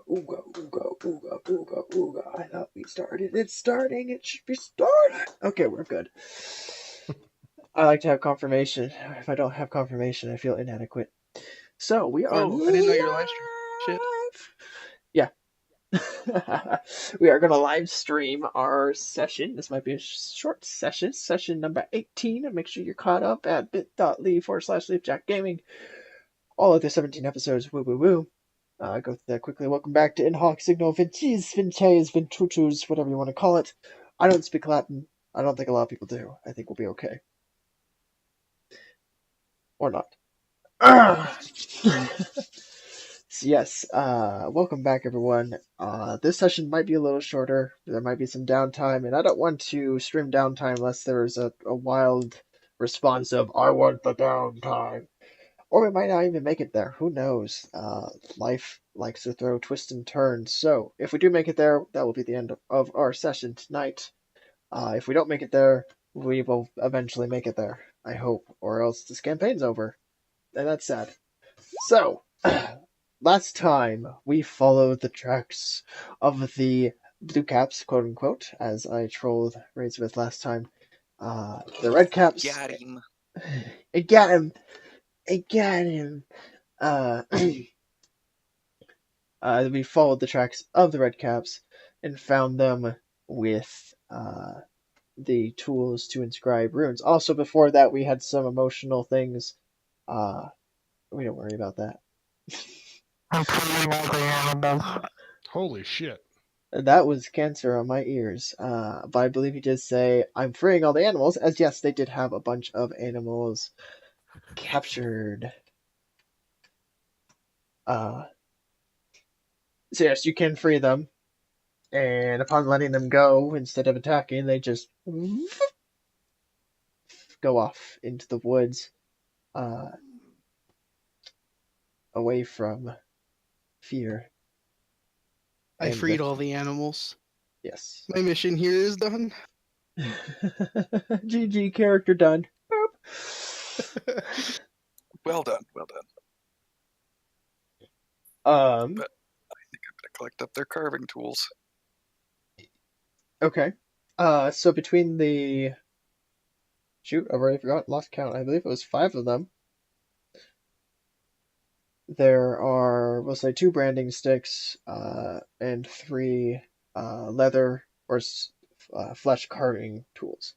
ooga, ooga, ooga, ooga, ooga. I thought we started. It's starting. It should be started. Okay, we're good. I like to have confirmation. If I don't have confirmation, I feel inadequate. So we are Oh, I didn't know your live stream. Shit. Yeah. We are going to live stream our session. This might be a short session, session number 18. And make sure you're caught up at bit.ly/LeafJackGaming. All of the 17 episodes. Woo, woo, woo. Go through that quickly. Welcome back to Hoc Signo, Vinces, Vinces, Vintutus, whatever you want to call it. I don't speak Latin. I don't think a lot of people do. I think we'll be okay. Or not. So yes, welcome back everyone. This session might be a little shorter. There might be some downtime, and I don't want to stream downtime unless there's a wild response of, I want the downtime. Or we might not even make it there. Who knows? Life likes to throw twists and turns. So, if we do make it there, that will be the end of our session tonight. If we don't make it there, we will eventually make it there. I hope. Or else this campaign's over. And that's sad. So, last time we followed the tracks of the blue caps, quote unquote, as I trolled Razorwith last time. The red caps. Got him. I got him. I got him. We followed the tracks of the red caps and found them with the tools to inscribe runes. Also, before that, we had some emotional things. We don't worry about that. Holy shit. That was cancer on my ears. But I believe he did say, I'm freeing all the animals, as yes, they did have a bunch of animals captured. So yes, you can free them. And upon letting them go, instead of attacking, they just go off into the woods, away from fear. I freed all the animals. Yes. My mission here is done. GG, character done. Well done, well done. But I think I'm gonna collect up their carving tools. Okay. So between the... Shoot, I already forgot, lost count. I believe it was 5 of them. There are, we'll say, 2 branding sticks, and 3 leather or flesh carving tools.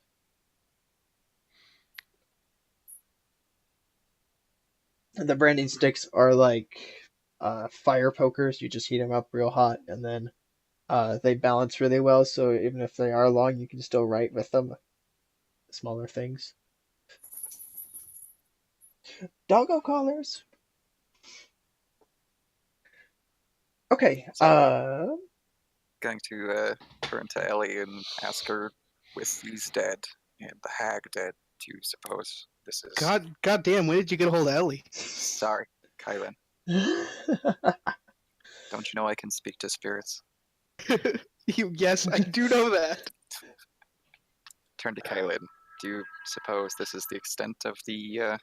The branding sticks are like fire pokers. You just heat them up real hot, and then they balance really well. So even if they are long, you can still write with them. Smaller things. Doggo collars. Okay. Going to turn to Ellie and ask her, with these dead and the hag dead, do you suppose this is... God damn, when did you get a hold of Ellie? Sorry, Kylan. Don't you know I can speak to spirits? Yes, I do know that. Turn to Kylan. Do you suppose this is the extent of the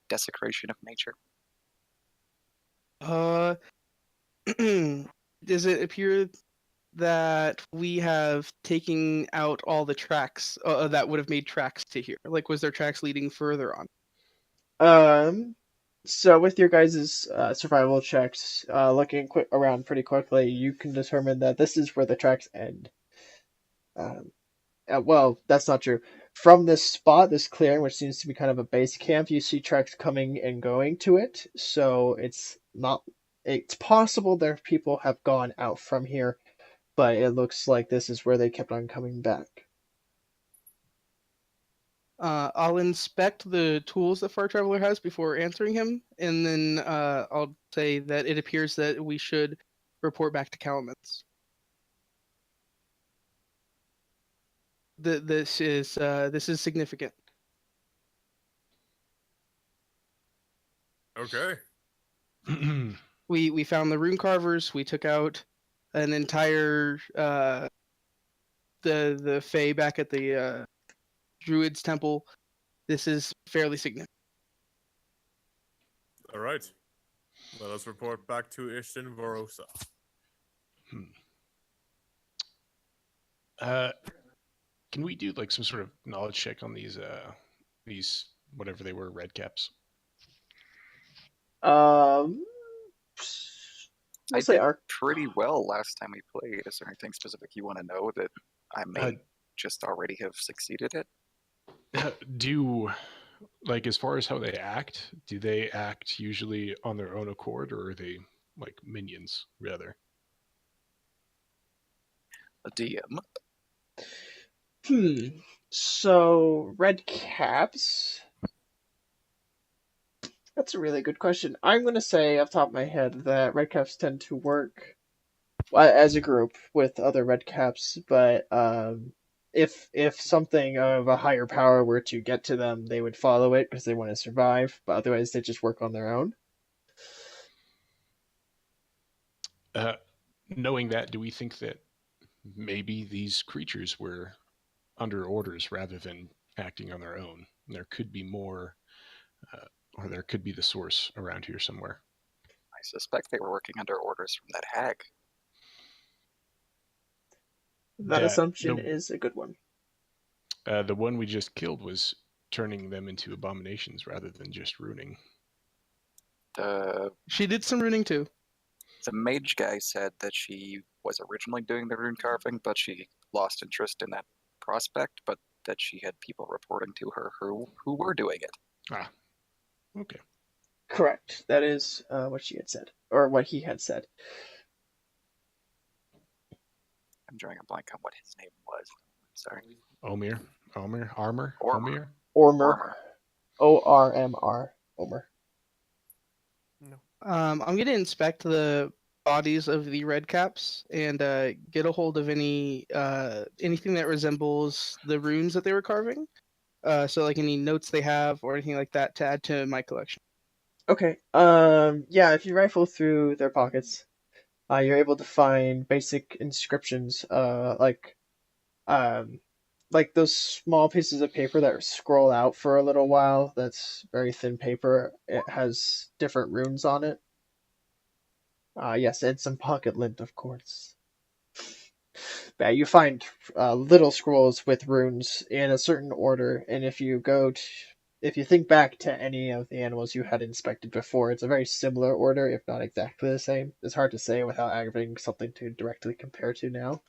desecration of nature? Does it appear that we have taken out all the tracks that would have made tracks to here? Like, was there tracks leading further on? So with your guys' survival checks, looking around pretty quickly, you can determine that this is where the tracks end. Well, that's not true. From this spot, this clearing, which seems to be kind of a base camp, you see tracks coming and going to it. So it's possible that people have gone out from here, but it looks like this is where they kept on coming back. I'll inspect the tools that Far Traveler has before answering him, and then I'll say that it appears that we should report back to Calumet's. This is significant. Okay. We found the rune carvers. We took out an entire the Fae back at the Druid's temple. This is fairly significant. All right. Let us report back to Ishtin Varosa. Can we do like some sort of knowledge check on these whatever they were, red caps? Um, I we'll say did arc. pretty well last time we played. Is there anything specific you want to know that I may just already have succeeded at? Do like as far as how they act, do they act usually on their own accord, or are they like minions rather? A DM. So red caps. That's a really good question. I'm going to say off the top of my head that red caps tend to work as a group with other red caps, but if something of a higher power were to get to them, they would follow it because they want to survive, but otherwise they just work on their own. Knowing that, do we think that maybe these creatures were under orders rather than acting on their own? There could be more, or there could be the source around here somewhere. I suspect they were working under orders from that hag. That assumption is a good one. The one we just killed was turning them into abominations rather than just ruining. She did some ruining too. The mage guy said that she was originally doing the rune carving, but she lost interest in that prospect, but that she had people reporting to her who were doing it. Ah, okay. Correct. That is what she had said, or what he had said. I'm drawing a blank on what his name was. Sorry. Omir. Armor? Ormr. Ormr. O-R-M-R. Ormr. No. I'm going to inspect the bodies of the red caps and get a hold of anything that resembles the runes that they were carving. So like any notes they have or anything like that to add to my collection. Okay. Yeah, if you rifle through their pockets, you're able to find basic inscriptions, like those small pieces of paper that scroll out for a little while. That's very thin paper. It has different runes on it. Yes, and some pocket lint, of course. Yeah, you find little scrolls with runes in a certain order, and if you think back to any of the animals you had inspected before, it's a very similar order, if not exactly the same. It's hard to say without having something to directly compare to now.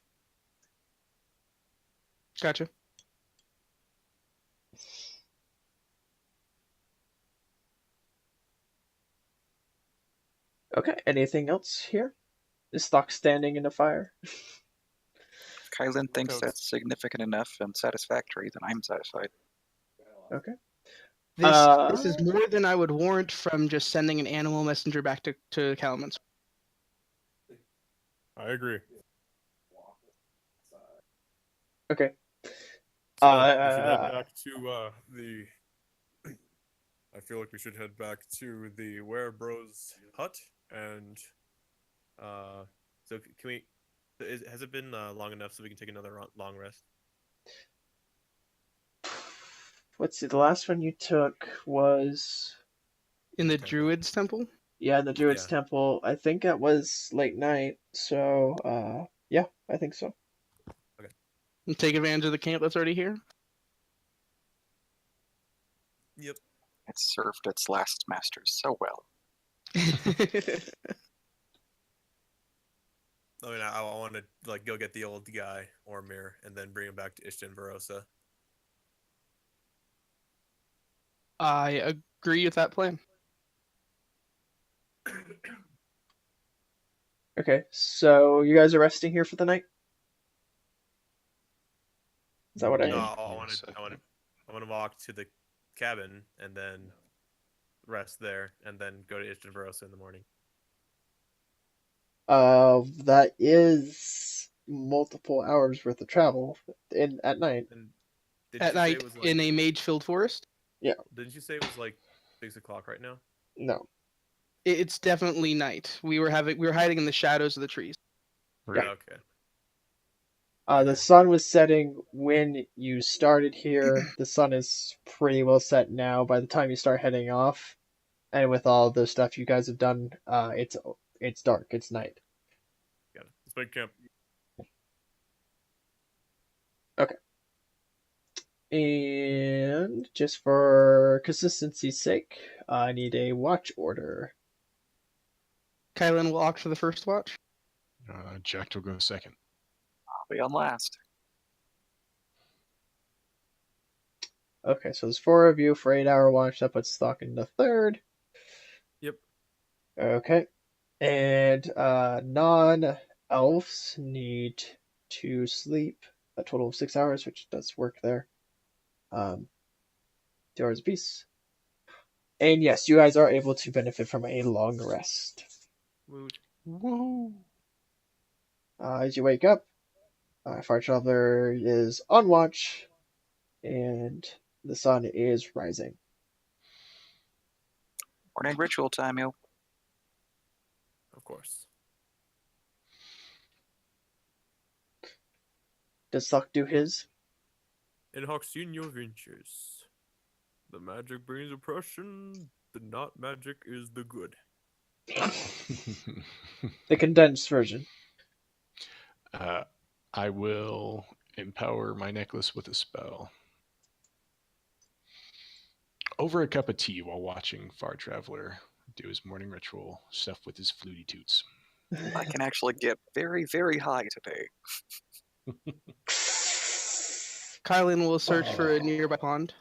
Gotcha. Okay, anything else here? Is stock standing in the fire? If Kylan thinks that's significant enough and satisfactory, then I'm satisfied. Okay. This is more than I would warrant from just sending an animal messenger back to Calamance. I agree. Okay. So we should head back to the. I feel like we should head back to the Werebros hut, and so can we? Has it been long enough so we can take another long rest? Let's see. The last one you took was in the Druid's Temple. Yeah, the Druid's Temple. I think it was late night. So, yeah, I think so. Okay. And take advantage of the camp that's already here. Yep. It served its last masters so well. I mean, I want to like go get the old guy Ormir and then bring him back to Ishtin Varosa. I agree with that plan. Okay, so you guys are resting here for the night? Is that what I heard? No, I want to walk to the cabin and then rest there, and then go to Ishtin Varosa in the morning. That is multiple hours worth of travel at night. At night in a mage-filled forest? Yeah. Didn't you say it was like 6 o'clock right now? No. It's definitely night. We were hiding in the shadows of the trees. Yeah. Okay. The sun was setting when you started here. The sun is pretty well set now by the time you start heading off. And with all the stuff you guys have done, it's dark. It's night. Got it. Let's make camp. And just for consistency's sake, I need a watch order. Kylan will opt for the first watch. Jack will go second. I'll be on last. Okay, so there's 4 of you for 8-hour watch. That puts Stock in the third. Yep. Okay. And non-elves need to sleep a total of 6 hours, which does work there. 2 hours apiece. And yes, you guys are able to benefit from a long rest. Woot. Whoa! As you wake up, Fire Traveler is on watch, and the sun is rising. Morning ritual time, yo. Of course. Does Stock do his? In Hoc Signo Ventures, the magic brings oppression, the not magic is the good. The condensed version. I will empower my necklace with a spell. Over a cup of tea while watching Far Traveler do his morning ritual stuff with his fluty toots. I can actually get very, very high today. Kylan will search for a nearby pond.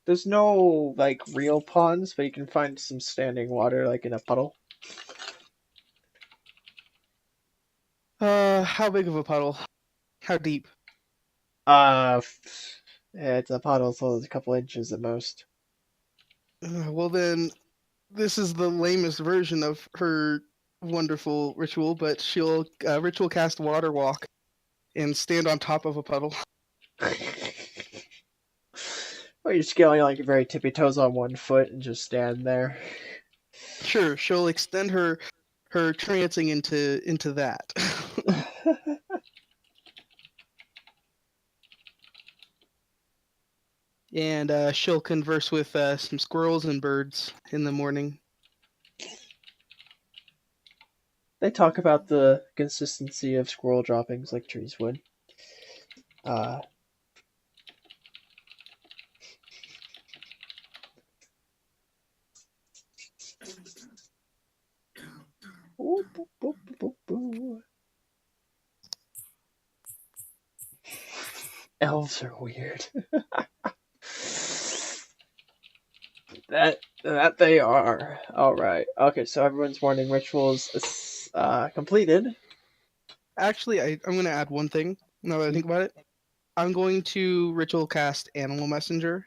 There's no like real ponds, but you can find some standing water, like in a puddle. How big of a puddle? How deep? It's a puddle, so it's a couple inches at most. Well then, this is the lamest version of her wonderful ritual, but she'll ritual cast Water Walk and stand on top of a puddle. Or you're scaling like your very tippy toes on one foot and just stand there. Sure, she'll extend her trancing into that. And she'll converse with some squirrels and birds in the morning. They talk about the consistency of squirrel droppings like trees would. Elves are weird. That they are. Alright. Okay, so everyone's morning rituals is completed. Actually, I'm going to add one thing now that I think about it. I'm going to ritual cast Animal Messenger,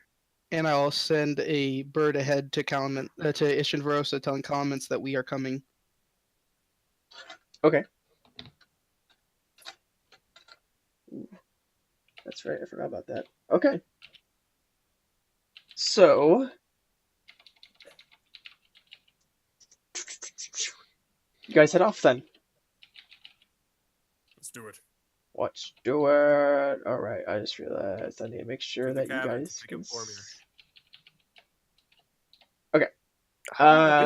and I'll send a bird ahead to Ishin Verosa telling Calamance that we are coming. Okay. That's right, I forgot about that. Okay. So, you guys head off then. Let's do it. Let's do it. Alright, I just realized I need to make sure To the that you cabin, guys pick up can... Boromir. Okay.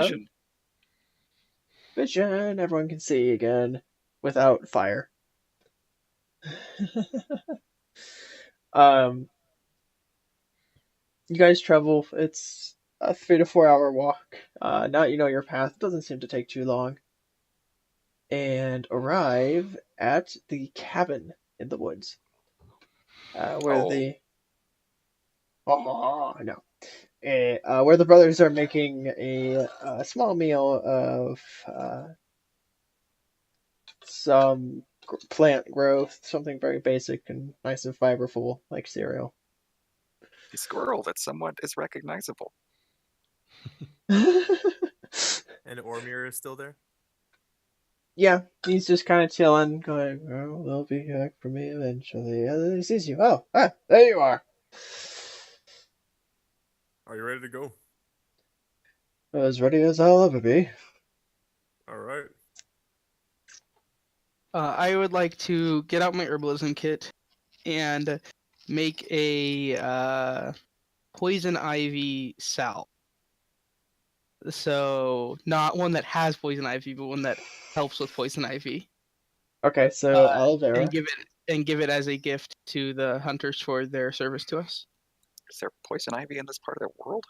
Vision. Vision, everyone can see again without fire. You guys travel. It's a 3 to 4 hour walk. Now that you know your path, it doesn't seem to take too long. And arrive at the cabin in the woods. Where the... Oh, no. Where the brothers are making a small meal of some plant growth, something very basic and nice and fiberful, like cereal. A squirrel that somewhat is recognizable. And Ormir is still there? Yeah, he's just kind of chilling, going, "Oh, they'll be back for me eventually." And then he sees you. Oh, there you are. Are you ready to go? As ready as I'll ever be. Alright. I would like to get out my herbalism kit and make a poison ivy salve. So not one that has poison ivy, but one that helps with poison ivy. Okay, so aloe vera. And give it as a gift to the hunters for their service to us. Is there poison ivy in this part of the world?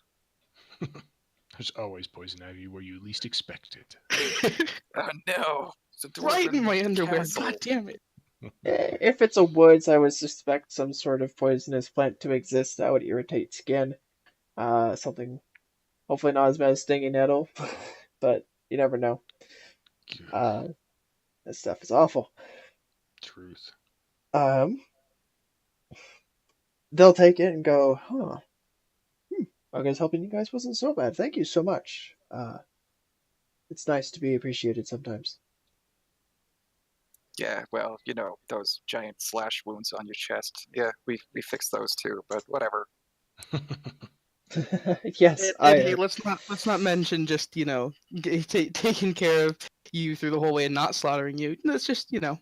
There's always poison ivy where you least expect it. Oh no! It's a Right in my underwear. castle. God damn it. If it's a woods, I would suspect some sort of poisonous plant to exist that would irritate skin. Something hopefully not as bad as stinging nettle, but you never know. This stuff is awful. Truth. They'll take it and go, huh. I guess helping you guys wasn't so bad. Thank you so much. It's nice to be appreciated sometimes. Yeah, well, you know, those giant slash wounds on your chest. Yeah, we fixed those too, but whatever. Yes, Hey, let's not mention just taking care of you through the whole way and not slaughtering you. That's just the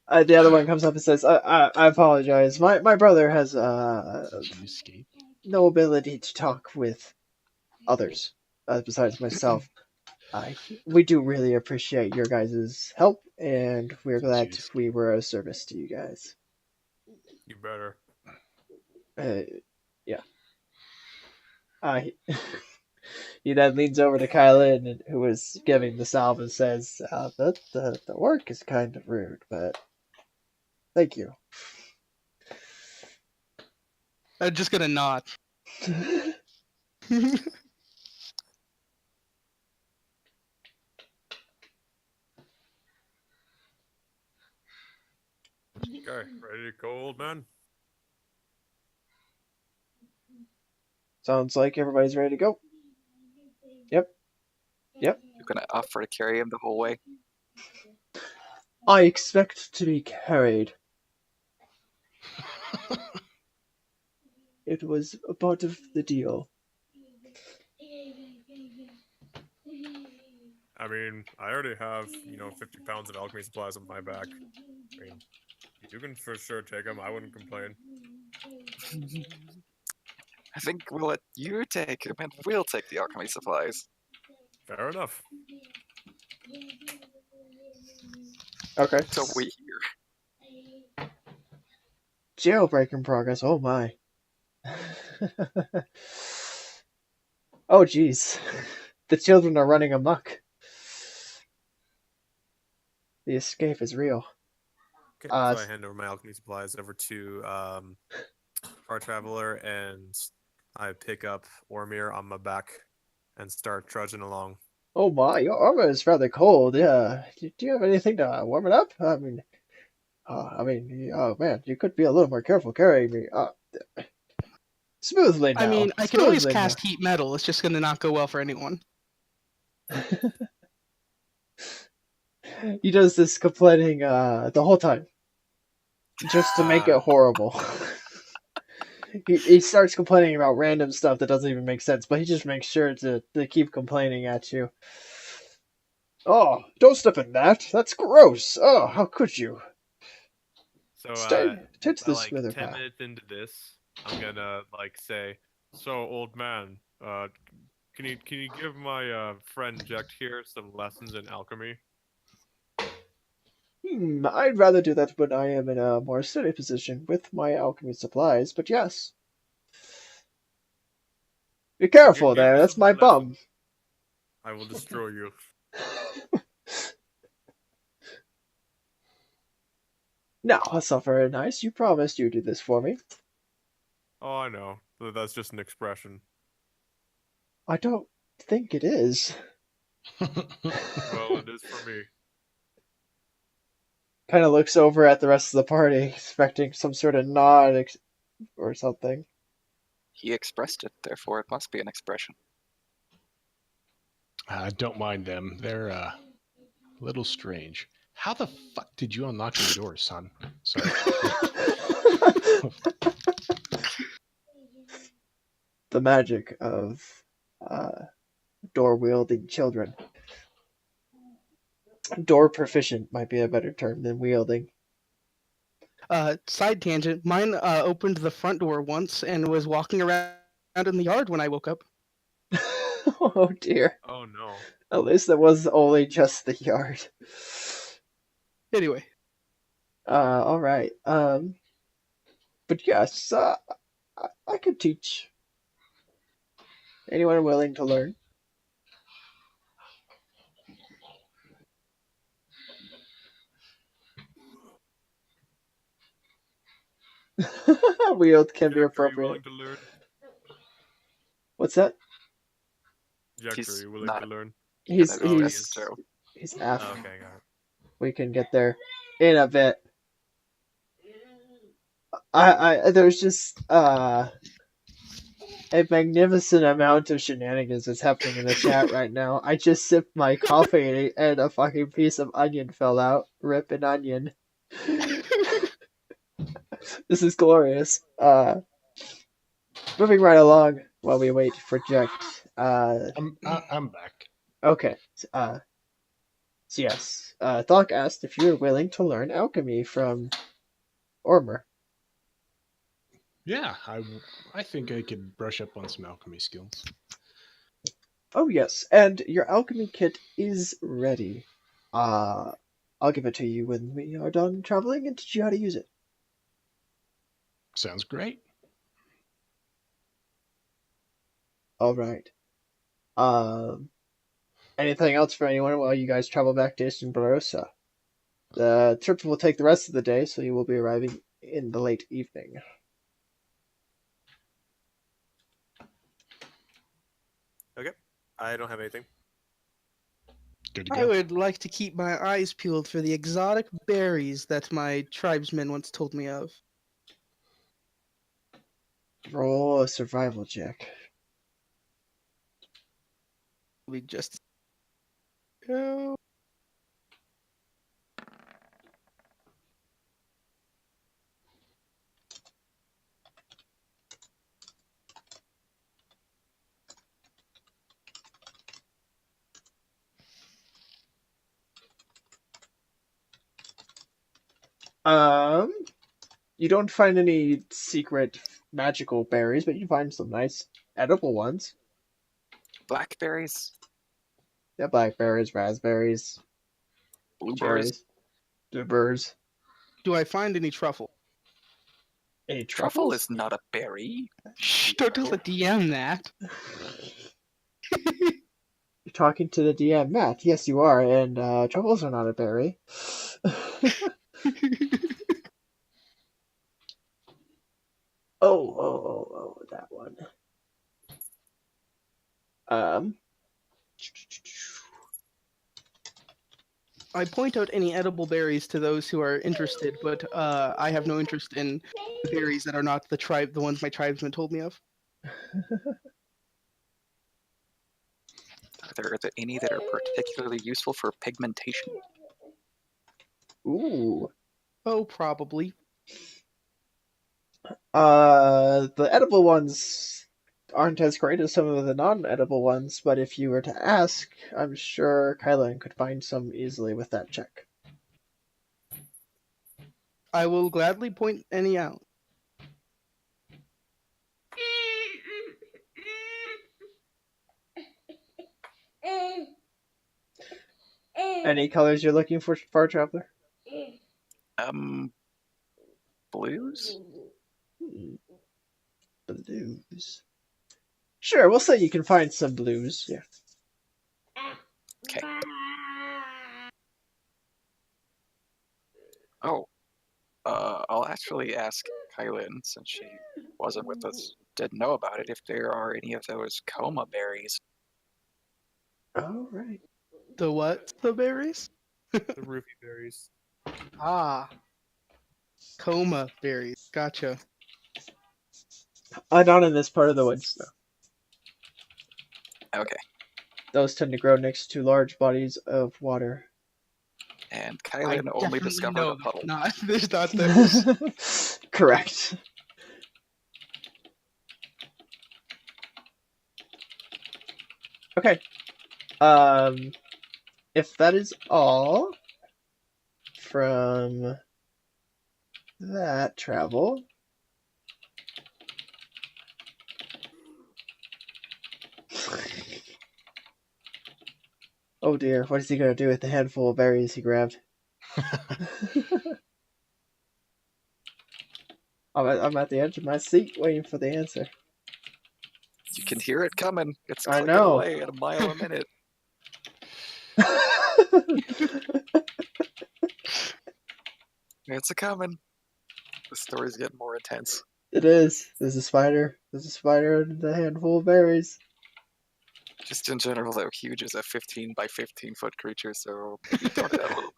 other one comes up and says, I apologize. My brother has Did you escape? no ability to talk with others besides myself. We do really appreciate your guys' help, and we're glad we were of service to you guys. You better. Yeah. He then leans over to Kylan, who was giving the salve, and says, the work is kind of rude, but thank you. I'm just gonna nod. Okay, ready to go, old man? Sounds like everybody's ready to go. Yep. You're gonna offer to carry him the whole way? I expect to be carried. It was a part of the deal. I mean, I already have, 50 pounds of alchemy supplies on my back. I mean, you can for sure take them. I wouldn't complain. I think we'll let you take him, and we'll take the alchemy supplies. Fair enough. Okay. So we hear. Jailbreak in progress. Oh my. Oh geez. The children are running amok. The escape is real. Okay, so I hand over my alchemy supplies over to our traveler, and I pick up Ormir on my back and start trudging along. Oh my, your armor is rather cold. Yeah, do you have anything to warm it up? Oh man, you could be a little more careful carrying me. Smoothly now. I mean, I can always cast heat metal. It's just gonna not go well for anyone. He does this complaining the whole time, just to make it horrible. He starts complaining about random stuff that doesn't even make sense, but he just makes sure to keep complaining at you. Oh, don't step in that. That's gross. Oh, how could you? So, take the like smoother 10 path. minutes into this, I'm gonna say, so old man, can you give my friend Jecht here some lessons in alchemy? I'd rather do that when I am in a more steady position with my alchemy supplies, but yes. Be careful there, that's my bum. I will destroy you. No, that's not very nice. You promised you'd do this for me. Oh, I know. That's just an expression. I don't think it is. Well, it is for me. Kind of looks over at the rest of the party, expecting some sort of nod or something. He expressed it, therefore it must be an expression. Don't mind them. They're a little strange. How the fuck did you unlock the door, son? Sorry. The magic of door-wielding children. Door proficient might be a better term than wielding. Side tangent. Mine opened the front door once and was walking around in the yard when I woke up. Oh dear. Oh no. At least that was only just the yard. Anyway, All right. But yes, I could teach. Anyone willing to learn? Wield can be Jack, are you appropriate. willing to learn? What's that? Jack, are He's you willing not to learn? He's gonna Oh, he discuss, he's so he's Oh, F. okay, got it. We can get there in a bit. I there's just a magnificent amount of shenanigans that's happening in the chat right now. I just sipped my coffee and a fucking piece of onion fell out. Rip an onion. This is glorious. Moving right along while we wait for Jack. I'm back. Okay. So yes. Thok asked if you were willing to learn alchemy from Ormer. Yeah, I think I could brush up on some alchemy skills. Oh yes, and your alchemy kit is ready. I'll give it to you when we are done traveling and teach you how to use it. Sounds great. All right. Anything else for anyone while you guys travel back to Barossa? The trip will take the rest of the day, so you will be arriving in the late evening. Okay. I don't have anything. Good to I go. would like to keep my eyes peeled for the exotic berries that my tribesmen once told me of. Roll a survival check. We just go. You don't find any secret magical berries, but you find some nice edible ones. blackberries, Yeah, blackberries, raspberries, blueberries. cherries, blueberries. Do I find any truffle? Any Truffle truffles? is not a berry. Shh! Don't tell the DM that. You're talking to the DM, Matt. Yes, you are, and truffles are not a berry. Oh, that one. I point out any edible berries to those who are interested, but I have no interest in the berries that are not the ones my tribesmen told me of. Are there any that are particularly useful for pigmentation? Ooh. Oh, probably. The edible ones aren't as great as some of the non-edible ones, but if you were to ask, I'm sure Kylan could find some easily with that check. I will gladly point any out. Any colors you're looking for, Far Traveler? Blues? Blues. Sure, we'll say you can find some blues, yeah. Okay. Oh, I'll actually ask Kylan, since she wasn't with us, didn't know about it, if there are any of those coma berries. Alright. The what? The berries? The roofie berries. Ah. Coma berries. Gotcha. Not in this part of the woods, though. Okay. Those tend to grow next to large bodies of water. And I Kylan only definitely discovered know a puddle. there's not those. Correct. Okay. If that is all from that travel. Oh dear, what is he gonna do with the handful of berries he grabbed? I'm at the edge of my seat waiting for the answer. You can hear it coming. It's I clicking know. away at a mile a minute. It's a coming. The story's getting more intense. It is. There's a spider. There's a spider and a handful of berries. Just in general, though, huge is a 15 by 15 foot creature, so maybe talk that a little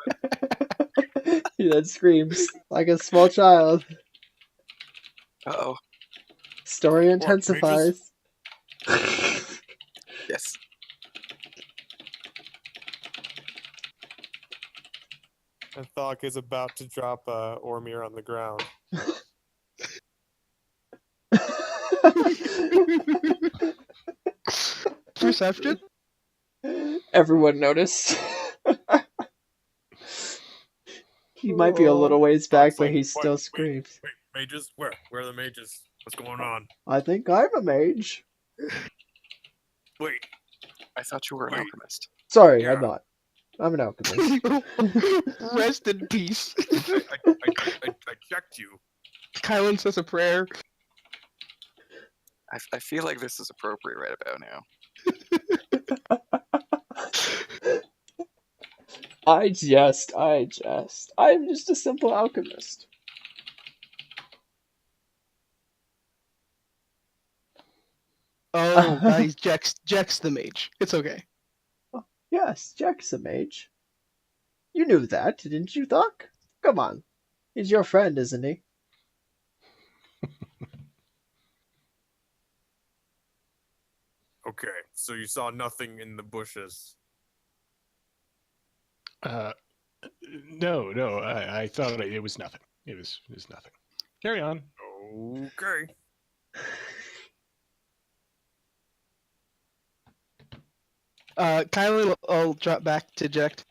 bit. He then screams like a small child. Uh-oh. Story What, intensifies. Yes. And Thok is about to drop Ormir on the ground. Perception? Everyone noticed. He might be a little ways back, Thok's but like, he still screams. Wait, mages? Where? Where are the mages? What's going on? I think I'm a mage. Wait, I thought you were an Wait. alchemist. Sorry, Yeah. I'm not. I'm an alchemist. Rest in peace. I checked you. Kylan says a prayer. I feel like this is appropriate right about now. I jest. I'm just a simple alchemist. Oh, guys, Jack's the mage. It's okay. Yes, Jack's a mage. You knew that, didn't you, Doc? Come on. He's your friend, isn't he? Okay, so you saw nothing in the bushes. No, I thought it was nothing. It was nothing. Carry on. Okay. Kylan will drop back to Jack.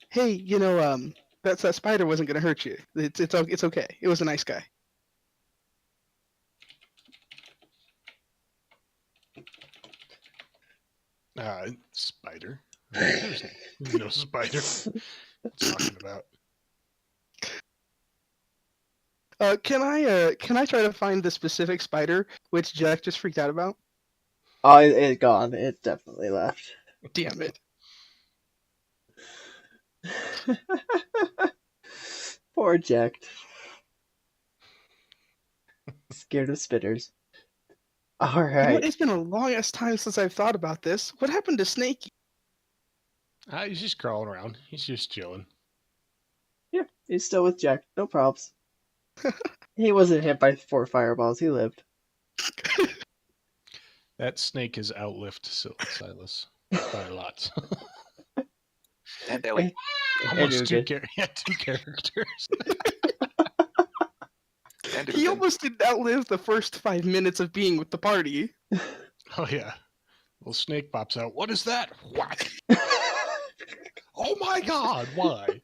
Hey, that spider wasn't gonna hurt you. It's okay. It was a nice guy. Spider. There's no spider. What are you talking about? Can I try to find the specific spider which Jack just freaked out about? Oh, it gone. It definitely left. Damn it. Poor Jack. Scared of spitters. Alright. It's been a long ass time since I've thought about this. What happened to Snakey? He's just crawling around. He's just chilling. Yeah, he's still with Jack. No probs. He wasn't hit by 4 fireballs. He lived. That snake has outlived Silas by a lot. And Ellie. Almost two Ugin. characters. And He Ugin. almost didn't outlive the first 5 minutes of being with the party. Oh yeah. Little snake pops out. What is that? What? Oh my god, why?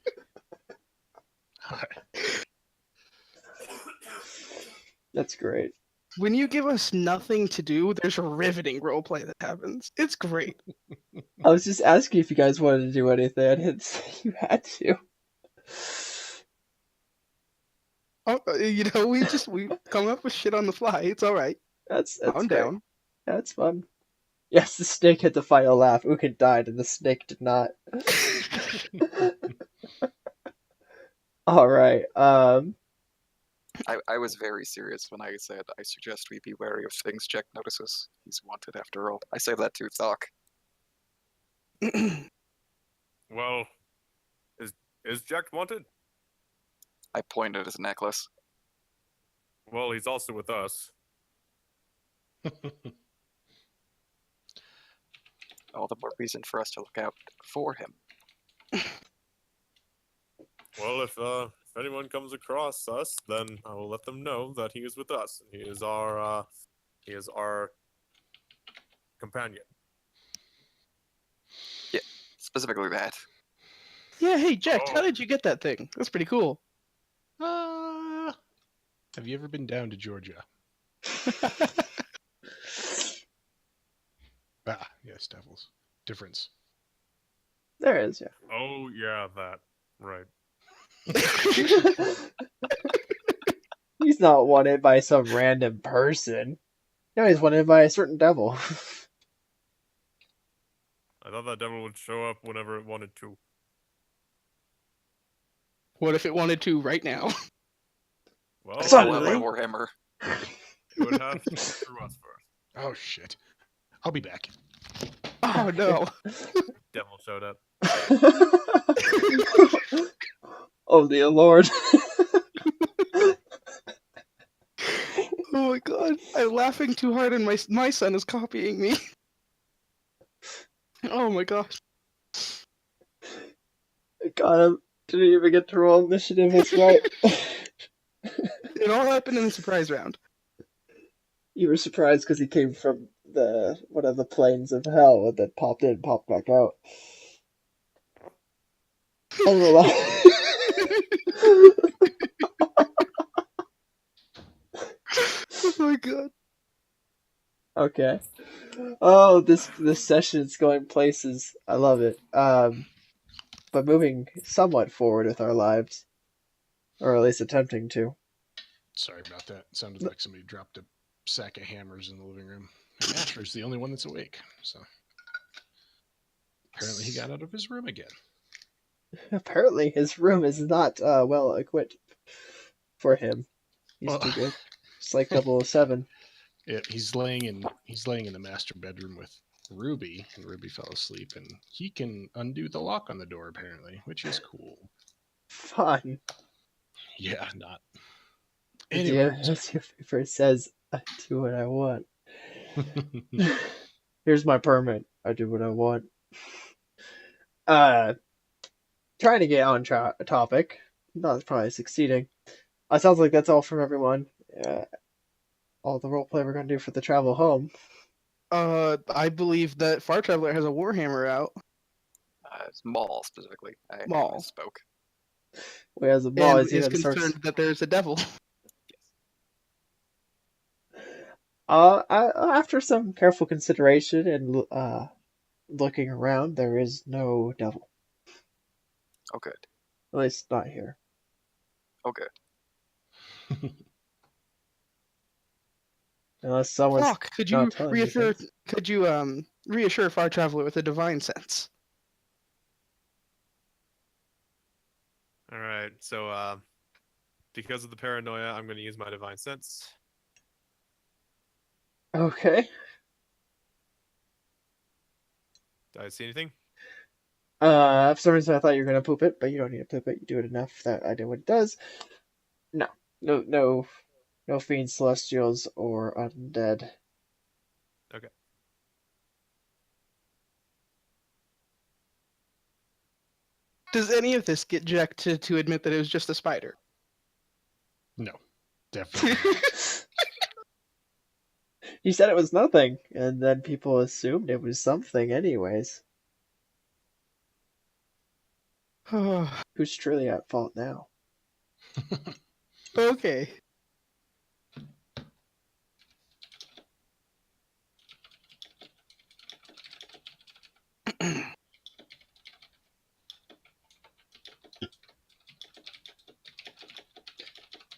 That's great. When you give us nothing to do, there's a riveting roleplay that happens. It's great. I was just asking if you guys wanted to do anything. I didn't say you had to. We come up with shit on the fly. It's all right. That's Calm great. down. That's fun. Yes, the snake hit the final laugh. Ugin died, and the snake did not. Alright, I was very serious when I said I suggest we be wary of things Jack notices. He's wanted after all. I say that to Thok. Well, is Jack wanted? I point at his necklace. Well, he's also with us. All the more reason for us to look out for him. Well, if anyone comes across us, then I will let them know that he is with us. He is our companion. Yeah, specifically that. Yeah, hey, Jack, how Oh. did you get that thing? That's pretty cool. Have you ever been down to Georgia? Yes, devils. Difference. There is, Oh yeah, that right. He's not wanted by some random person. No, he's wanted by a certain devil. I thought that devil would show up whenever it wanted to. What if it wanted to right now? Well, Suddenly. Warhammer. it would have to go through us first. Oh shit! I'll be back. Oh no. Devil showed up. Oh dear Lord. Oh my god. I'm laughing too hard and my son is copying me. Oh my gosh. Got him. Didn't even get to roll initiative, that's right. It all happened in the surprise round. You were surprised because he came from one of the planes of hell and then popped in and popped back out. I don't know Oh my god. Okay. Oh, this session's going places. I love it. But moving somewhat forward with our lives, or at least attempting to. Sorry about that. It sounded like somebody dropped a sack of hammers in the living room. And Asher's the only one that's awake, so apparently he got out of his room again. Apparently, his room is not well equipped for him. He's too good. It's like 007. Yeah, he's laying in the master bedroom with Ruby, and Ruby fell asleep, and he can undo the lock on the door apparently, which is cool. Fun. Yeah, not. Anyway, Anyway, as your paper says, I do what I want. Here's my permit. I do what I want. Trying to get on topic. Not probably succeeding. Sounds like that's all from everyone. All the roleplay we're going to do for the travel home. I believe that Far Traveler has a Warhammer out. It's Maul specifically. I Maul. spoke. Whereas the ball And is is even concerned that there's a devil. after some careful consideration and looking around, there is no devil. Oh, good. At least not here. Oh, good. Unless someone's Fuck, could you not telling me reassure things. reassure Far Traveler with a divine sense? Alright, so because of the paranoia, I'm gonna use my divine sense. Okay. Did I see anything? For some reason I thought you were gonna poop it, but you don't need to poop it. You do it enough that I know what it does. No fiends, celestials, or undead. Okay. Does any of this get Jack to admit that it was just a spider? No, definitely not. He said it was nothing, and then people assumed it was something anyways. Who's truly at fault now? Okay.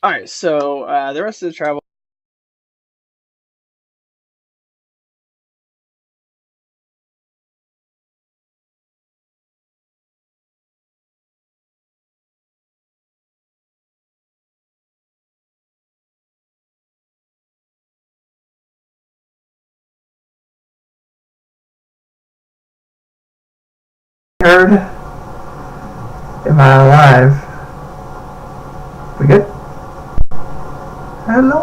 Alright, so the rest of the travel. Heard? Am I alive? We good? Hello?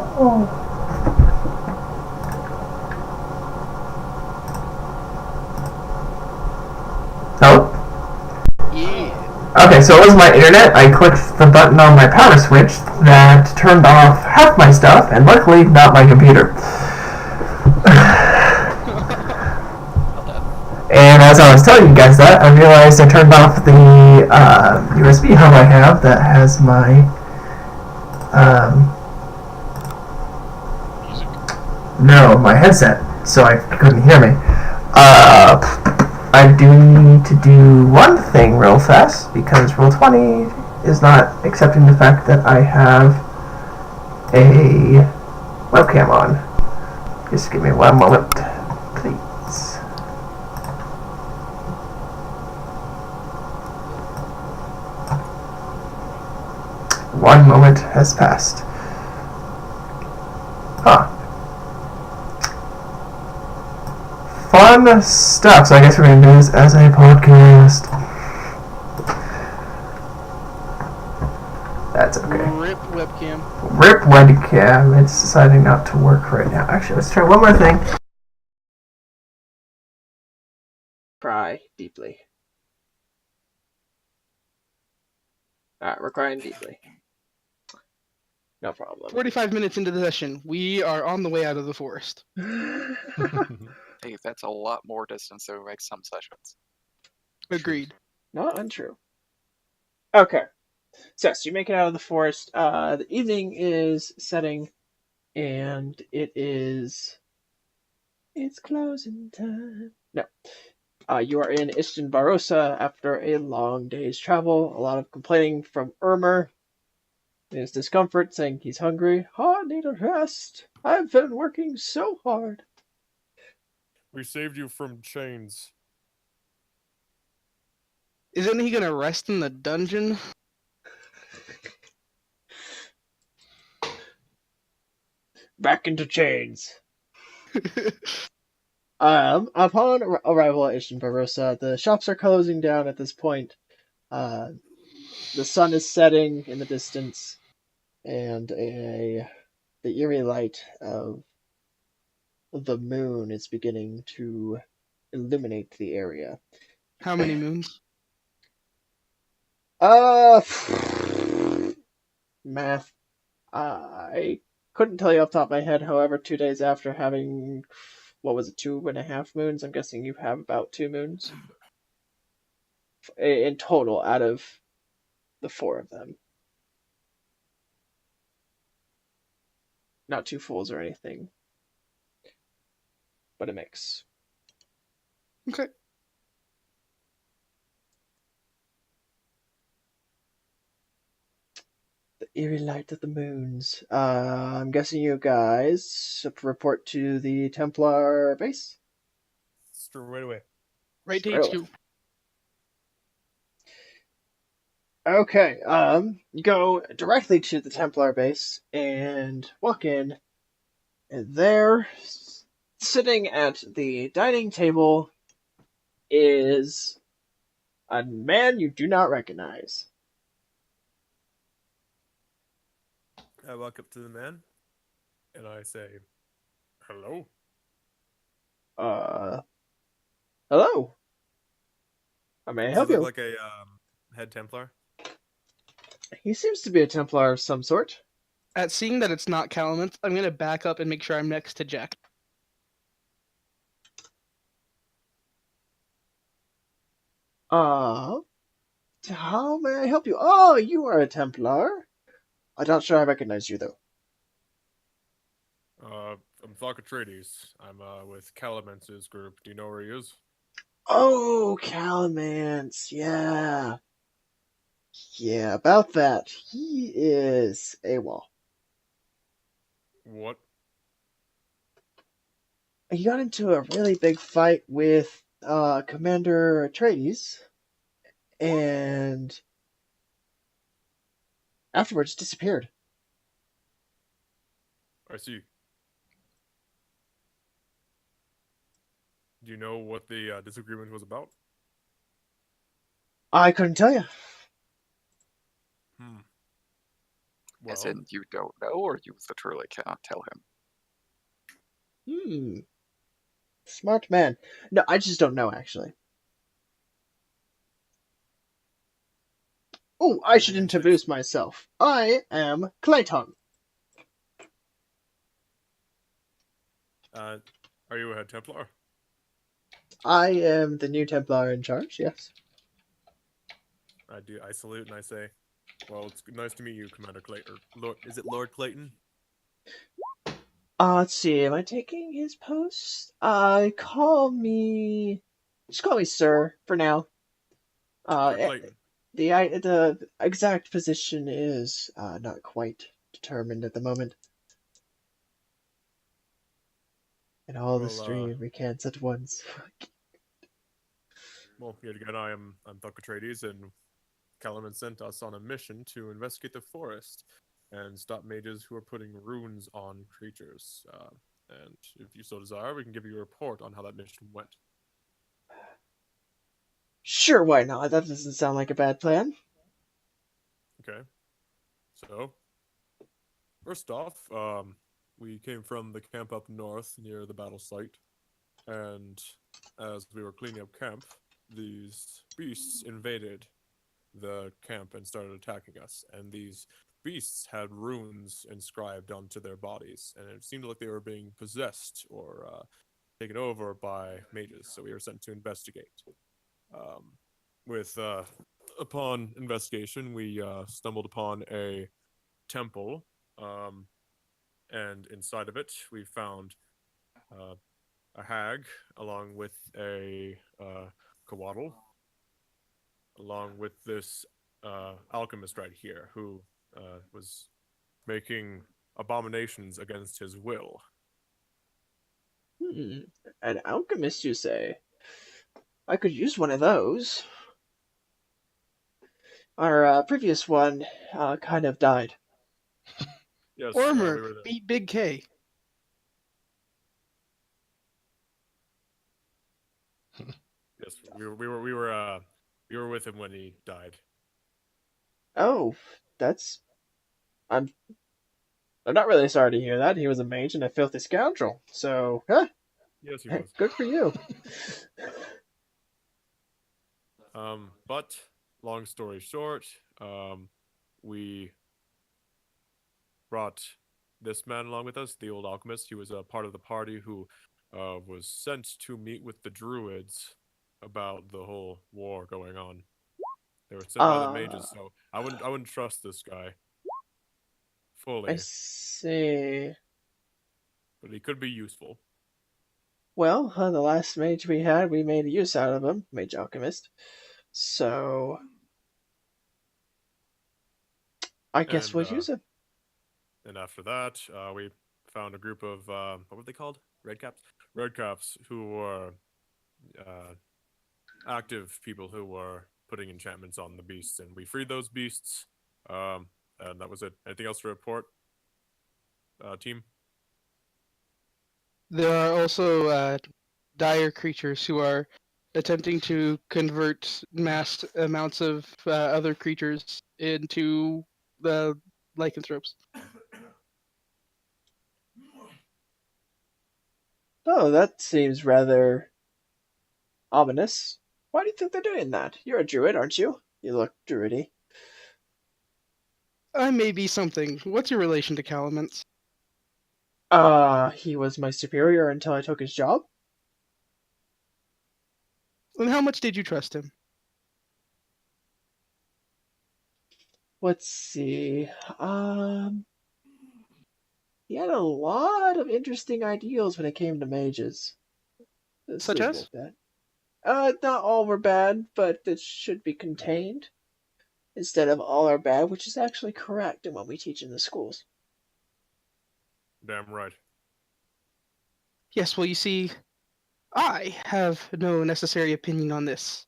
Hello? Yeah. Okay, so it was my internet. I clicked the button on my power switch that turned off half my stuff, and luckily not my computer. And as I was telling you guys that, I realized I turned off the USB hub I have that has my No, my headset, so I couldn't hear me. I do need to do one thing real fast because Roll20 is not accepting the fact that I have a webcam on. Just give me one moment, please. One moment has passed. Huh. Fun stuff. So I guess we're going to do this as a podcast. That's okay. Rip webcam. Rip webcam. It's deciding not to work right now. Actually, let's try one more thing. Cry deeply. Alright, we're crying deeply. No problem. 45 minutes into the session, we are on the way out of the forest. Hey, that's a lot more distance than like some sessions. Agreed. Not untrue. Okay. So you make it out of the forest. The evening is setting, and it's closing time. No. You are in Istin Barossa after a long day's travel. A lot of complaining from Ermer. His discomfort, saying he's hungry. I need a rest. I've been working so hard. We saved you from chains. Isn't he gonna rest in the dungeon? Back into chains. Upon arrival at Istin Barossa, the shops are closing down at this point. The sun is setting in the distance, and the eerie light of the moon is beginning to illuminate the area. How many moons? Math. I couldn't tell you off the top of my head. However, 2 days after having, what was it, 2.5 moons? I'm guessing you have about 2 moons in total out of the 4 of them. Not 2 fulls or anything, but a mix. Okay. The eerie light of the moons. I'm guessing you guys report to the Templar base? Straight away. Right to Straight away. HQ. Okay, you go directly to the Templar base and walk in, and there, sitting at the dining table, is a man you do not recognize. I walk up to the man, and I say, "Hello." Hello. How may I Does help he look you? like a head Templar? He seems to be a Templar of some sort. At seeing that it's not Calamith, I'm gonna back up and make sure I'm next to Jack. How may I help you? Oh, you are a Templar. I'm not sure I recognize you, though. I'm Thocatreides. I'm with Calamance's group. Do you know where he is? Oh, Calamance, yeah. Yeah, about that. He is AWOL. What? He got into a really big fight with Commander Atreides, and afterwards disappeared. I see. Do you know what the disagreement was about? I couldn't tell you. Well, As in, you don't know, or you literally cannot tell him? Smart man. No, I just don't know, actually. Oh, I should introduce myself. I am Clayton. are you a head Templar? I am the new Templar in charge, yes. I salute and I say, "Well, it's nice to meet you, Commander Clayton." Lord, is it Lord Clayton? Let's see. Am I taking his post? Just call me sir for now. Sir Uh, Clayton. the exact position is not quite determined at the moment. And all the Well, stream recants at once. well, yet again, I'm Thucydides, and Calaman sent us on a mission to investigate the forest and stop mages who are putting runes on creatures. And if you so desire, we can give you a report on how that mission went. Sure, why not? That doesn't sound like a bad plan. Okay. So, first off, we came from the camp up north near the battle site, and as we were cleaning up camp, these beasts invaded the camp and started attacking us. And these beasts had runes inscribed onto their bodies, and it seemed like they were being possessed or taken over by mages. So we were sent to investigate. With upon investigation, we stumbled upon a temple, and inside of it, we found a hag along with a coatl, along with this alchemist right here who was making abominations against his will. An alchemist, you say? I could use one of those. Our previous one kind of died. Yes, Ormer, we were there. beat Big K. Yes, we were with him when he died. Oh, that's... I'm not really sorry to hear that. He was a mage and a filthy scoundrel. So, Yes, he was. good for you. But long story short, we brought this man along with us, the old alchemist. He was a part of the party who was sent to meet with the druids about the whole war going on. They were sent by the mages, so I wouldn't trust this guy fully. I see. But he could be useful. Well, the last mage we had, we made use out of him, mage alchemist. So, I guess we'll use him. And after that, we found a group of what were they called? Redcaps. Redcaps, who were active people who were putting enchantments on the beasts, and we freed those beasts. And that was it. Anything else to report, team? There are also dire creatures who are attempting to convert mass amounts of other creatures into the lycanthropes. Oh, that seems rather ominous. Why do you think they're doing that? You're a druid, aren't you? You look druidy. I may be something. What's your relation to Calamance? He was my superior until I took his job. And how much did you trust him? Let's see. He had a lot of interesting ideals when it came to mages. Such as? Not all were bad, but it should be contained instead of all are bad, which is actually correct in what we teach in the schools. Damn right. Yes, well, you see, I have no necessary opinion on this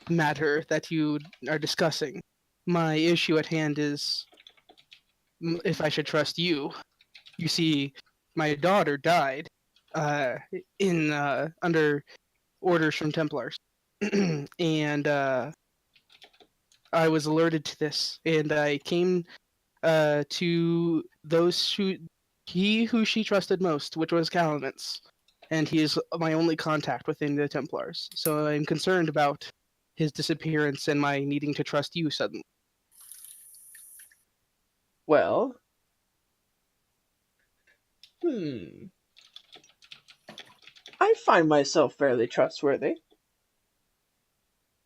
matter that you are discussing. My issue at hand is if I should trust you. You see, my daughter died in under orders from Templars, and I was alerted to this, and I came to those who she trusted most, which was Calamance, and he is my only contact within the Templars. So I'm concerned about his disappearance and my needing to trust you suddenly. Well, I find myself fairly trustworthy.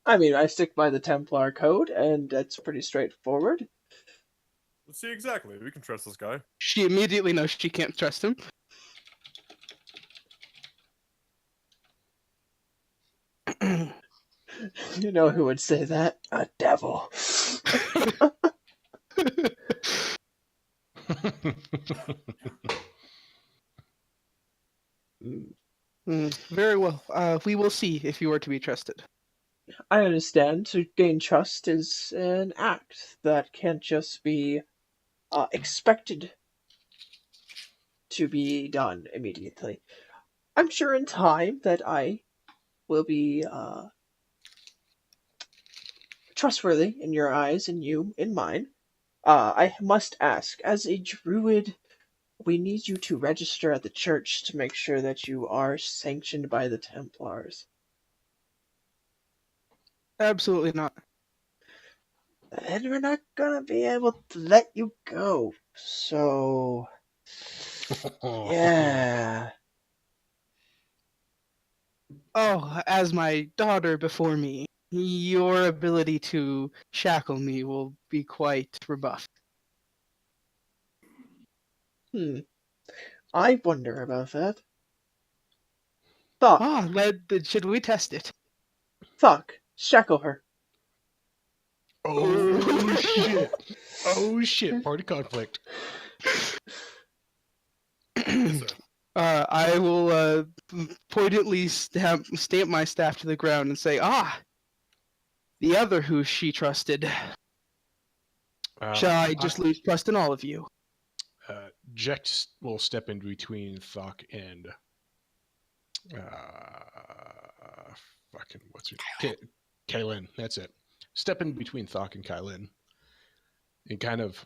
I mean, I stick by the Templar code, and that's pretty straightforward. Let's see exactly. We can trust this guy. She immediately knows she can't trust him. You know who would say that? A devil. Very well. We will see if you are to be trusted. I understand to gain trust is an act that can't just be expected to be done immediately. I'm sure in time that I will be trustworthy in your eyes and you in mine. I must ask, as a druid, we need you to register at the church to make sure that you are sanctioned by the Templars. Absolutely not. Then we're not gonna be able to let you go. So, yeah. Oh, as my daughter before me, your ability to shackle me will be quite rebuffed. I wonder about that. Thok, Ah, should we test it? Thok, shackle her. Oh shit! Oh shit! Party conflict. Yes, sir. I will pointedly stamp my staff to the ground and say, "Ah, the other who she trusted. Shall I just lose trust in all of you?" Jex will step in between Thok and fucking what's her Kaylin. That's it. Step in between Thok and Kaylin and kind of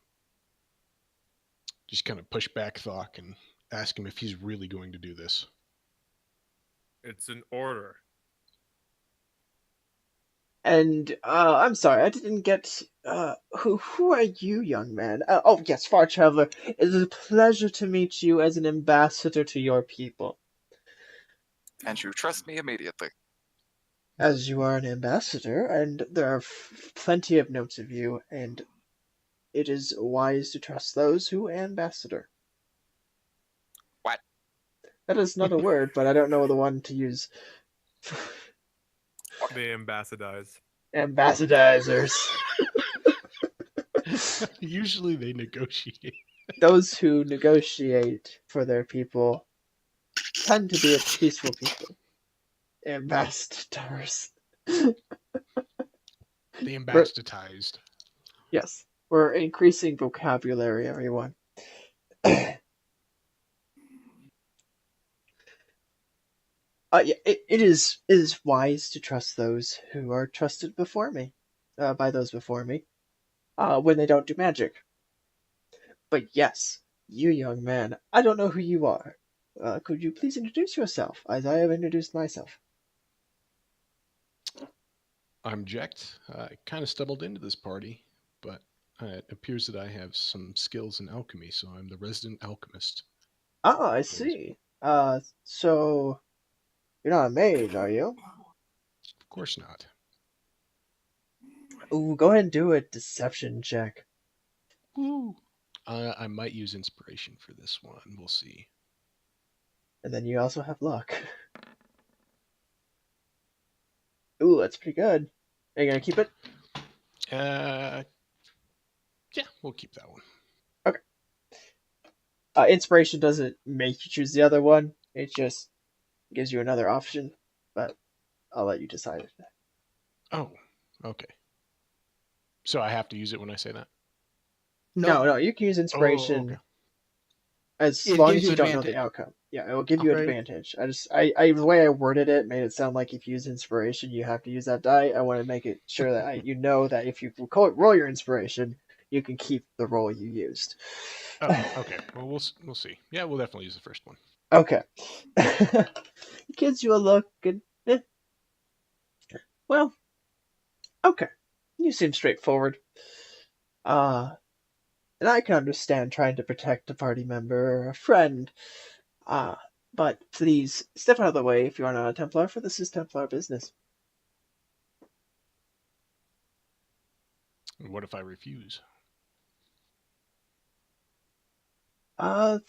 push back Thok and ask him if he's really going to do this. It's an order. And I'm sorry, I didn't get who are you, young man? Oh yes, Far Traveler. It is a pleasure to meet you as an ambassador to your people. And you trust me immediately. As you are an ambassador, and there are plenty of notes of you, and it is wise to trust those who ambassador. What? That is not a word, but I don't know the one to use. They ambassadors. Ambassadizers. Usually they negotiate. Those who negotiate for their people tend to be a peaceful people. Ambassadors. The ambassadized. Yes, we're increasing vocabulary, everyone. Yeah, it is wise to trust those who are trusted before me, by those before me, when they don't do magic. But yes, you young man, I don't know who you are. Could you please introduce yourself, as I have introduced myself? I'm Jecht. I kind of stumbled into this party, but it appears that I have some skills in alchemy, so I'm the resident alchemist. Ah, I see. So you're not a mage, are you? Of course not. Ooh, go ahead and do a deception check. Woo. I might use inspiration for this one. We'll see. And then you also have luck. Ooh, that's pretty good. Are you gonna keep it? Yeah, we'll keep that one. Okay. Inspiration doesn't make you choose the other one. It just gives you another option. But I'll let you decide. Oh, okay. So I have to use it when I say that? No, you can use inspiration okay. as It long gives as you you don't know advantage. the outcome. Yeah, it will give you Right. advantage. The way I worded it made it sound like if you use inspiration, you have to use that die. I want to make it sure that you know that if you roll your inspiration, you can keep the roll you used. Oh, okay. Well, we'll see. Yeah, we'll definitely use the first one. Okay. It gives you a look and well, okay. You seem straightforward. And I can understand trying to protect a party member or a friend. But please step out of the way if you are not a Templar, for this is Templar business. What if I refuse?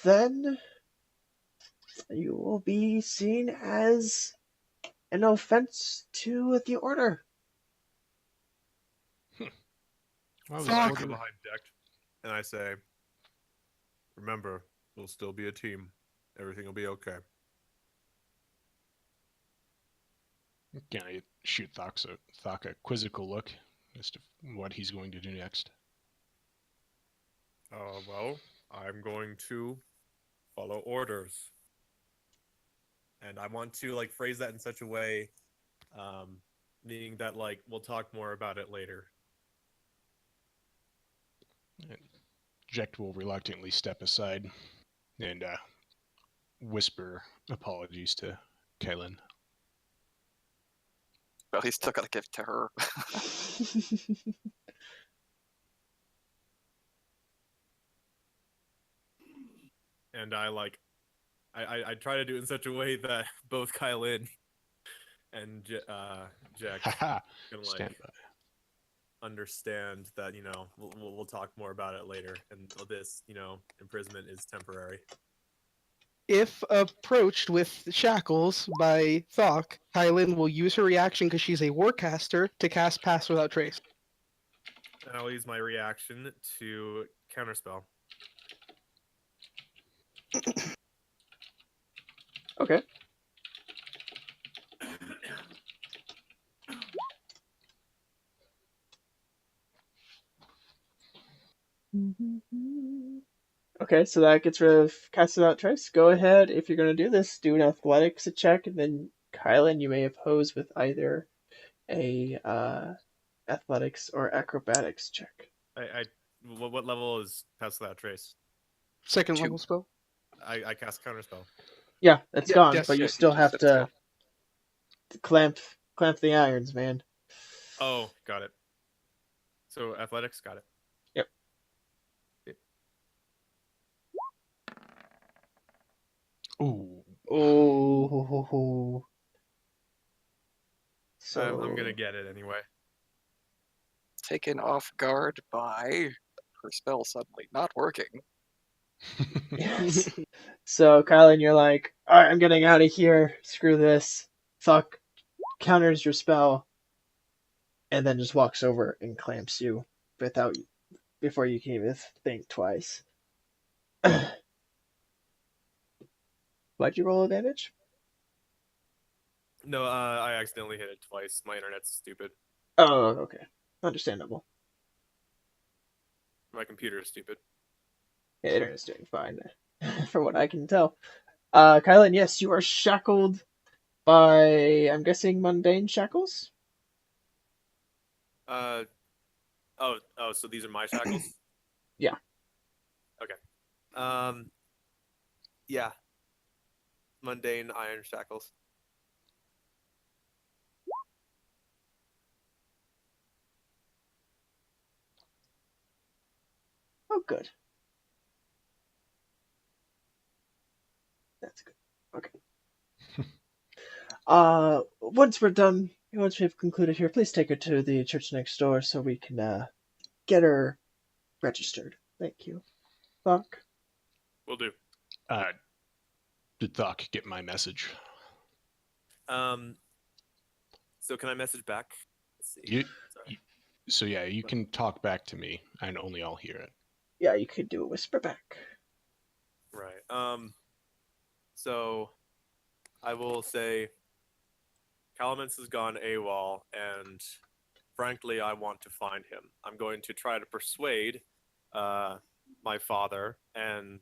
Then you will be seen as And no offense to the order. I was So I Fuck. come ordered- behind Deck and I say, remember, we'll still be a team. Everything will be okay. Can I shoot Thok a quizzical look as to what he's going to do next? Well, I'm going to follow orders. And I want to like phrase that in such a way, meaning that like we'll talk more about it later. Jekt will reluctantly step aside and whisper apologies to Kaelin. Well, he's still got to give it to her. And I try to do it in such a way that both Kylin and Jack Haha, can like stand by. understand that we'll talk more about it later, and this imprisonment is temporary. If approached with shackles by Thok, Kylin will use her reaction because she's a warcaster to cast Pass Without Trace. And I'll use my reaction to counterspell. Okay. Okay, so that gets rid of Cast Without Trace. Go ahead, if you're going to do this, do an athletics check, and then Kylan, you may oppose with either a athletics or acrobatics check. What level is Pass Without Trace? Second 2. level spell. I cast counterspell. Yeah, that's Yeah, gone, yes, but yeah, you you still just have said it's to gone. clamp the irons, man. Oh, got it. So athletics, got it. Yep. Ooh. Oh. So I'm gonna get it anyway. Taken off guard by her spell suddenly not working. Yes. So Kylan, you're like, all right, I'm getting out of here. Screw this. Fuck. Counters your spell, and then just walks over and clamps you before you can even think twice. Why'd you roll advantage? No, I accidentally hit it twice. My internet's stupid. Oh, okay. Understandable. My computer is stupid. Yeah, internet's doing fine, from what I can tell. Kylan, yes, you are shackled by, I'm guessing, mundane shackles? Oh, so these are my shackles? Yeah. Okay. Yeah. Mundane iron shackles. Oh, good. That's good. Okay. Once we're done, once we've concluded here, please take her to the church next door so we can get her registered. Thank you. Fuck. Will do. Did Thok get my message? So can I message back? Let's see. You, Sorry. so yeah, you can talk back to me, and only I'll hear it. Yeah, you could do a whisper back. Right. So I will say Calamence has gone AWOL, and frankly, I want to find him. I'm going to try to persuade my father and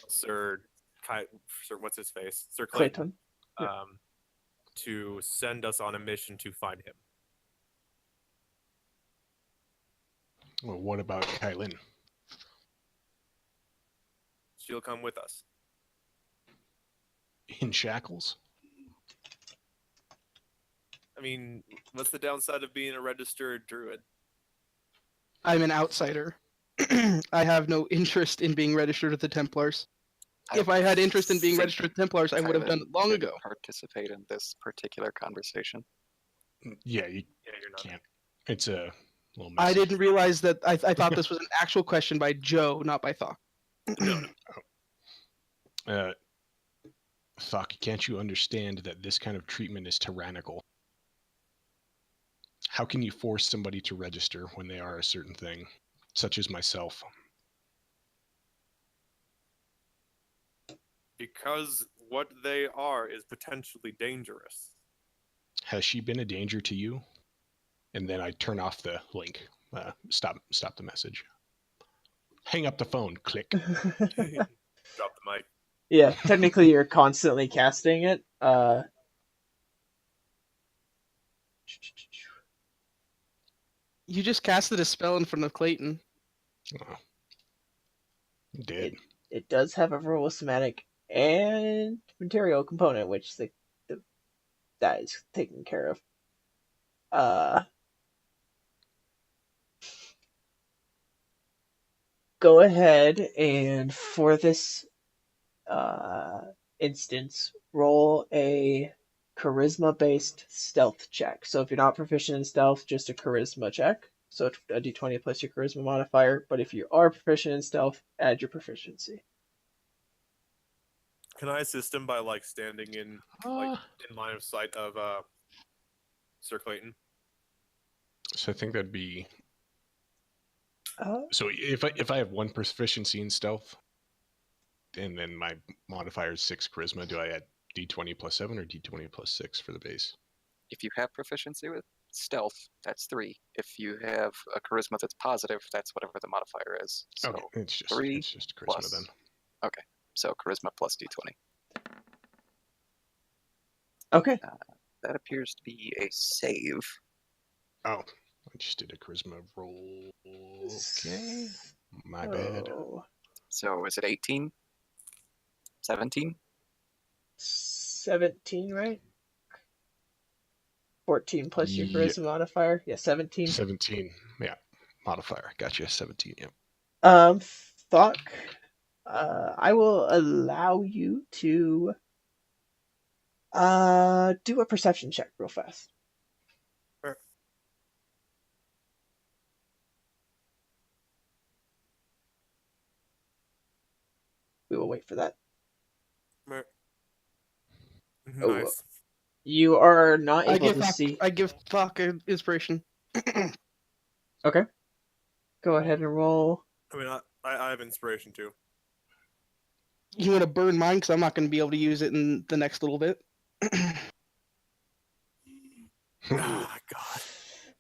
Sir what's his face? Sir Clayton. Clayton. Yeah. To send us on a mission to find him. Well, what about Kailin? She'll come with us. In shackles? I mean, what's the downside of being a registered druid? I'm an outsider. I have no interest in being registered with the Templars. If I had interest in being think registered with Templars, I would have done it long shouldn't ago. Participate in this particular conversation. Yeah, you Yeah, you're not. can't. It's a little message. I didn't realize that. I thought this was an actual question by Joe, not by Thok. No. Thoc, can't you understand that this kind of treatment is tyrannical? How can you force somebody to register when they are a certain thing, such as myself? Because what they are is potentially dangerous. Has she been a danger to you? And then I turn off the link. Stop the message. Hang up the phone. Click. Drop the mic. Yeah, technically you're constantly casting it. You just casted a spell in front of Clayton. Oh, dead. It does have a verbal, somatic, and material component, which that is taken care of. Go ahead and for this instance, roll a charisma-based stealth check. So if you're not proficient in stealth, just a charisma check. So a d20 plus your charisma modifier. But if you are proficient in stealth, add your proficiency. Can I assist him by like standing in in line of sight of Sir Clayton? So I think that'd be. Uh, So if I have 1 proficiency in stealth, and then my modifier is 6 charisma, do I add d20 plus 7 or d20 plus 6 for the base? If you have proficiency with stealth, that's 3. If you have a charisma that's positive, that's whatever the modifier is. So Okay, it's just 3 charisma plus. then. Okay, so charisma plus d20. okay. That appears to be a save. Oh, I just did a charisma roll. Okay, my bad. So is it 18? 17? 17, right? 14 plus your charisma modifier. Yeah, 17. 17. Yeah, modifier. Gotcha. 17. Yep. Thoc, I will allow you to do a perception check real fast. Sure. We will wait for that. Nice. You are not able to see. I give Thoc an inspiration. Okay. Go ahead and roll. I mean, I have inspiration too. You want to burn mine because I'm not going to be able to use it in the next little bit. Ah, God.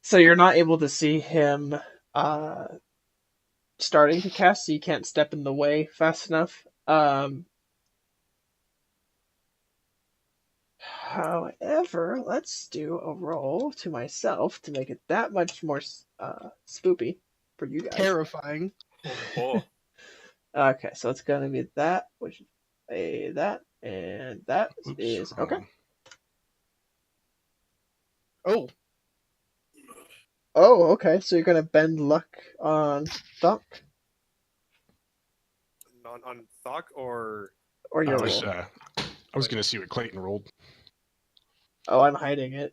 So you're not able to see him starting to cast, so you can't step in the way fast enough. However, let's do a roll to myself to make it that much more spoopy for you guys. Terrifying. Oh. Okay, so it's gonna be that, which is that, and that is okay. Oh. Oh, okay. So you're gonna bend luck on Thoc On Thoc or your I was, roll. I was gonna see what Clayton rolled. Oh, I'm hiding it.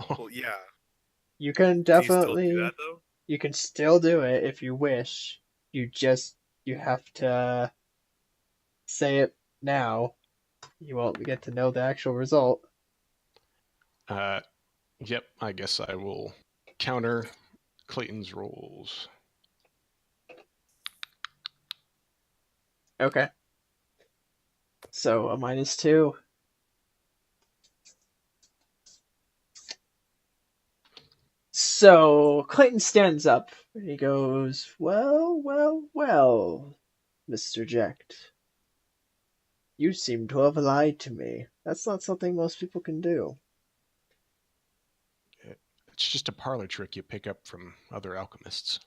Well, yeah. You can Can you still definitely. do that though? You can still do it if you wish. You have to say it now. You won't get to know the actual result. Yep. I guess I will counter Clayton's rolls. Okay. So a -2. So Clayton stands up and he goes, "Well, Mr. Jecht. You seem to have lied to me. That's not something most people can do." It's just a parlor trick you pick up from other alchemists.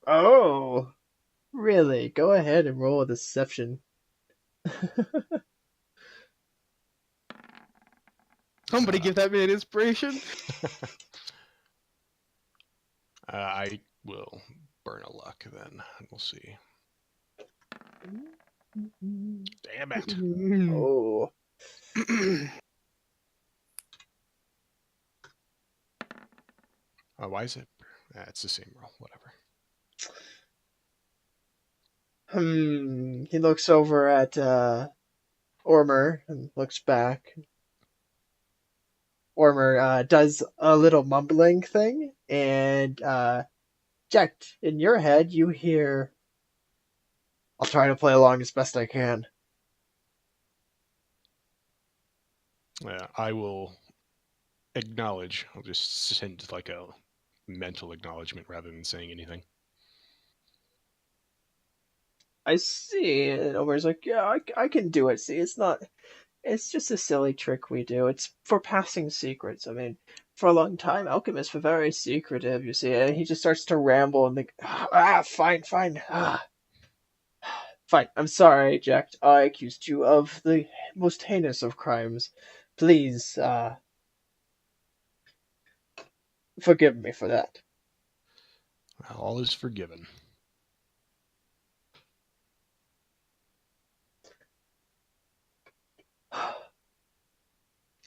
Oh, really? Go ahead and roll a deception. Somebody give that man inspiration. I will burn a luck then. We'll see. Damn it. Oh. Why is it? It's the same roll. Whatever. He looks over at Ormer and looks back. Ormer does a little mumbling thing, and Jack, in your head, you hear, I'll try to play along as best I can. I will acknowledge. I'll just send like a mental acknowledgement rather than saying anything. I see. And Ormer's like, yeah, I can do it. See, it's just a silly trick we do. It's for passing secrets. I mean, for a long time, alchemists were very secretive, you see. And he just starts to ramble and think, fine. Fine. I'm sorry, Jack. I accused you of the most heinous of crimes. Please, forgive me for that. All is forgiven.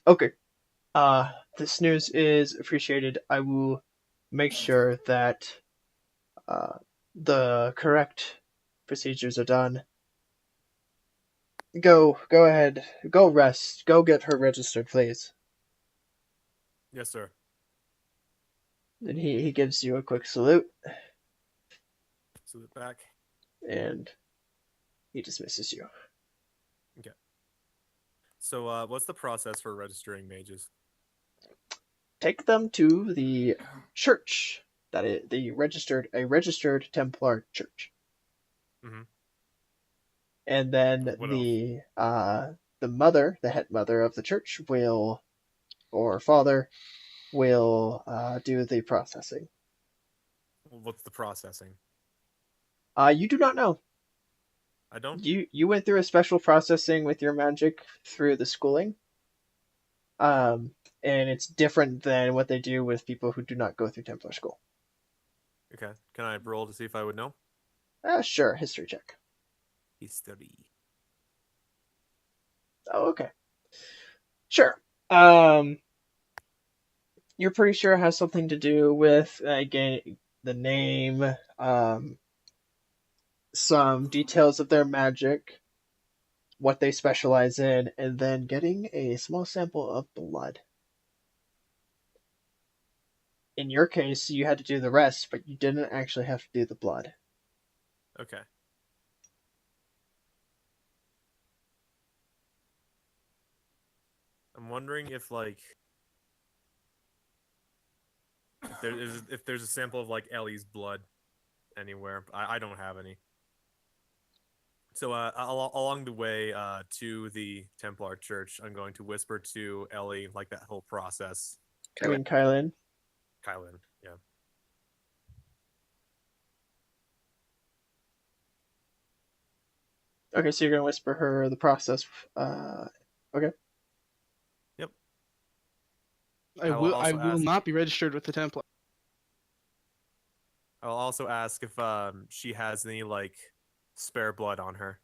Okay. This news is appreciated. I will make sure that the correct procedures are done. Go ahead. Go rest. Go get her registered, please. Yes, sir. And he gives you a quick salute, Salute back. and he dismisses you. Okay. So, what's the process for registering mages? Take them to the church. That is a registered Templar church. Mm-hmm. And then What else? the head mother of the church or father will do the processing. What's the processing? You do not know. I don't. You went through a special processing with your magic through the schooling. And it's different than what they do with people who do not go through Templar school. Okay. Can I roll to see if I would know? Sure, history check. History. Oh, okay. Sure. You're pretty sure it has something to do with again the name, some details of their magic, what they specialize in, and then getting a small sample of blood. In your case, you had to do the rest, but you didn't actually have to do the blood. Okay. I'm wondering if if there's a sample of like Ellie's blood anywhere. I don't have any. So along the way to the Templar Church, I'm going to whisper to Ellie like that whole process. I mean, Kylan. Kylan, yeah. Okay, so you're gonna whisper her the process. Okay. Yep. I will not be registered with the Templar. I'll also ask if she has any like spare blood on her.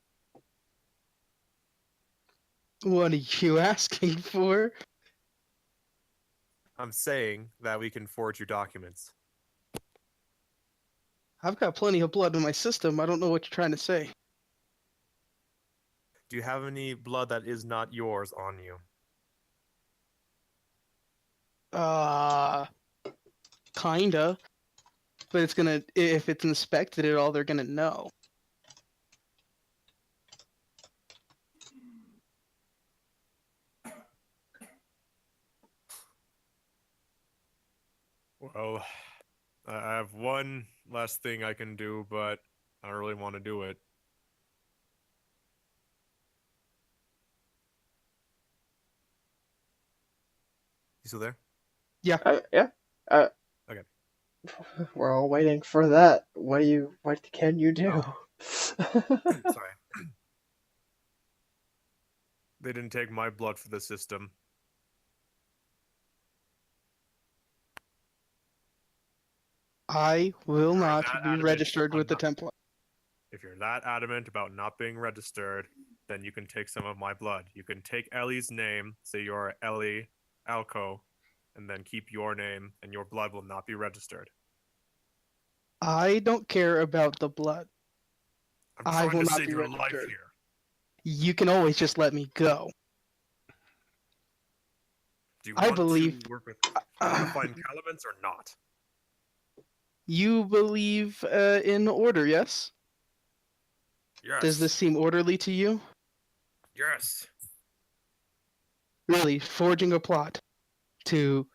What are you asking for? I'm saying that we can forge your documents. I've got plenty of blood in my system. I don't know what you're trying to say. Do you have any blood that is not yours on you? Kinda. But if it's inspected at all, they're gonna know. Well, I have one last thing I can do, but I don't really want to do it. You still there? Yeah. Yeah. Okay. We're all waiting for that. What can you do? Sorry. They didn't take my blood for the system. I will You're not that be adamant registered on with the not- Templar. If you're that adamant about not being registered, then you can take some of my blood. You can take Ellie's name, say you're Ellie Alco, and then keep your name, and your blood will not be registered. I don't care about the blood. I'm I trying will to not save be your life registered. here. You can always just let me go. Do you I want believe- to work with? Do you want to find Calamants or not? You believe in order, yes? Yes. Does this seem orderly to you? Yes. Really, forging a plot to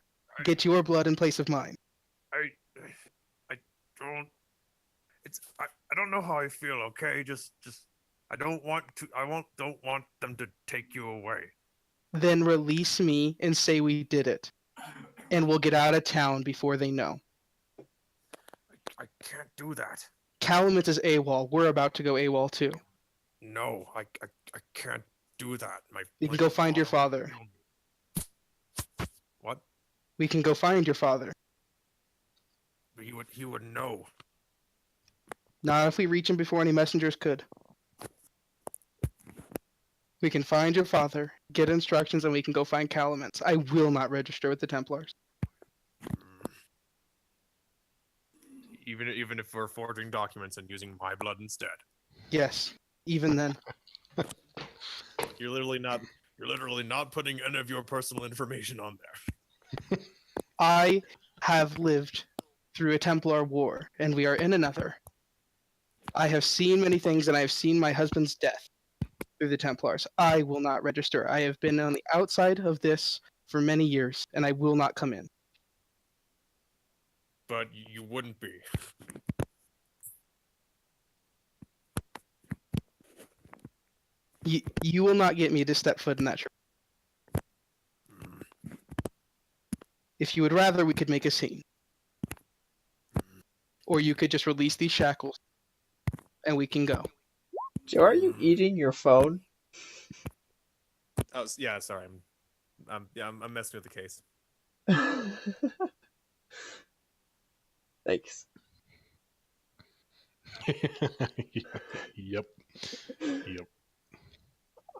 get your blood in place of mine. I don't. I don't know how I feel. Okay, just. I don't want to. Don't want them to take you away. Then release me and say we did it. And we'll get out of town before they know. I can't do that. Calumet is AWOL. We're about to go AWOL too. No, I can't do that. You can go find your father father. will kill me. What? We can go find your father. He would know. Not if we reach him before any messengers could. We can find your father, get instructions, and we can go find Calumet. I will not register with the Templars. Even if we're forging documents and using my blood instead. Yes, even then. You're literally not putting any of your personal information on there. I have lived through a Templar war, and we are in another. I have seen many things, and I have seen my husband's death through the Templars. I will not register. I have been on the outside of this for many years, and I will not come in. But you wouldn't be. You will not get me to step foot in that church. If you would rather, we could make a scene. Or you could just release these shackles, and we can go. Joe, are you eating your phone? Oh yeah, sorry. I'm messing with the case. Thanks. Yep.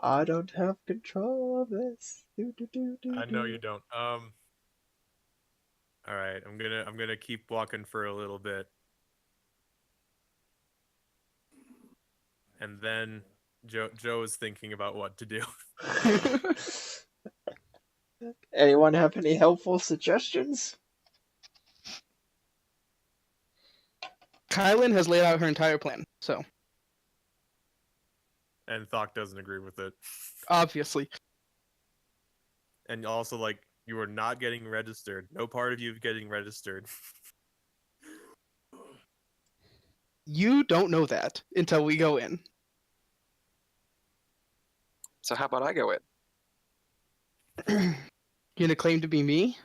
I don't have control of this. I know you don't. All right, I'm gonna keep walking for a little bit, and then Joe is thinking about what to do. Anyone have any helpful suggestions? Kylan has laid out her entire plan, so And Thok doesn't agree with it. obviously. And also, like, you are not getting registered. No part of you is getting registered. You don't know that until we go in. So how about I go in? You're gonna claim to be me?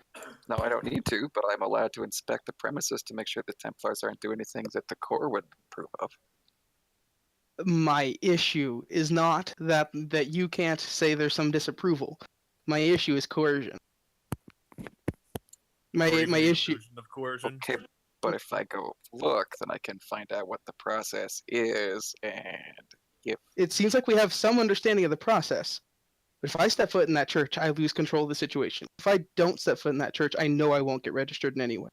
No, I don't need to, but I'm allowed to inspect the premises to make sure the Templars aren't doing anything that the core would approve of. My issue is not that you can't say there's some disapproval. My issue is coercion. My Or even the issue. illusion of coercion. Okay, but if I go look, then I can find out what the process is, and if It seems like we have some understanding of the process. But if I step foot in that church, I lose control of the situation. If I don't step foot in that church, I know I won't get registered in any way.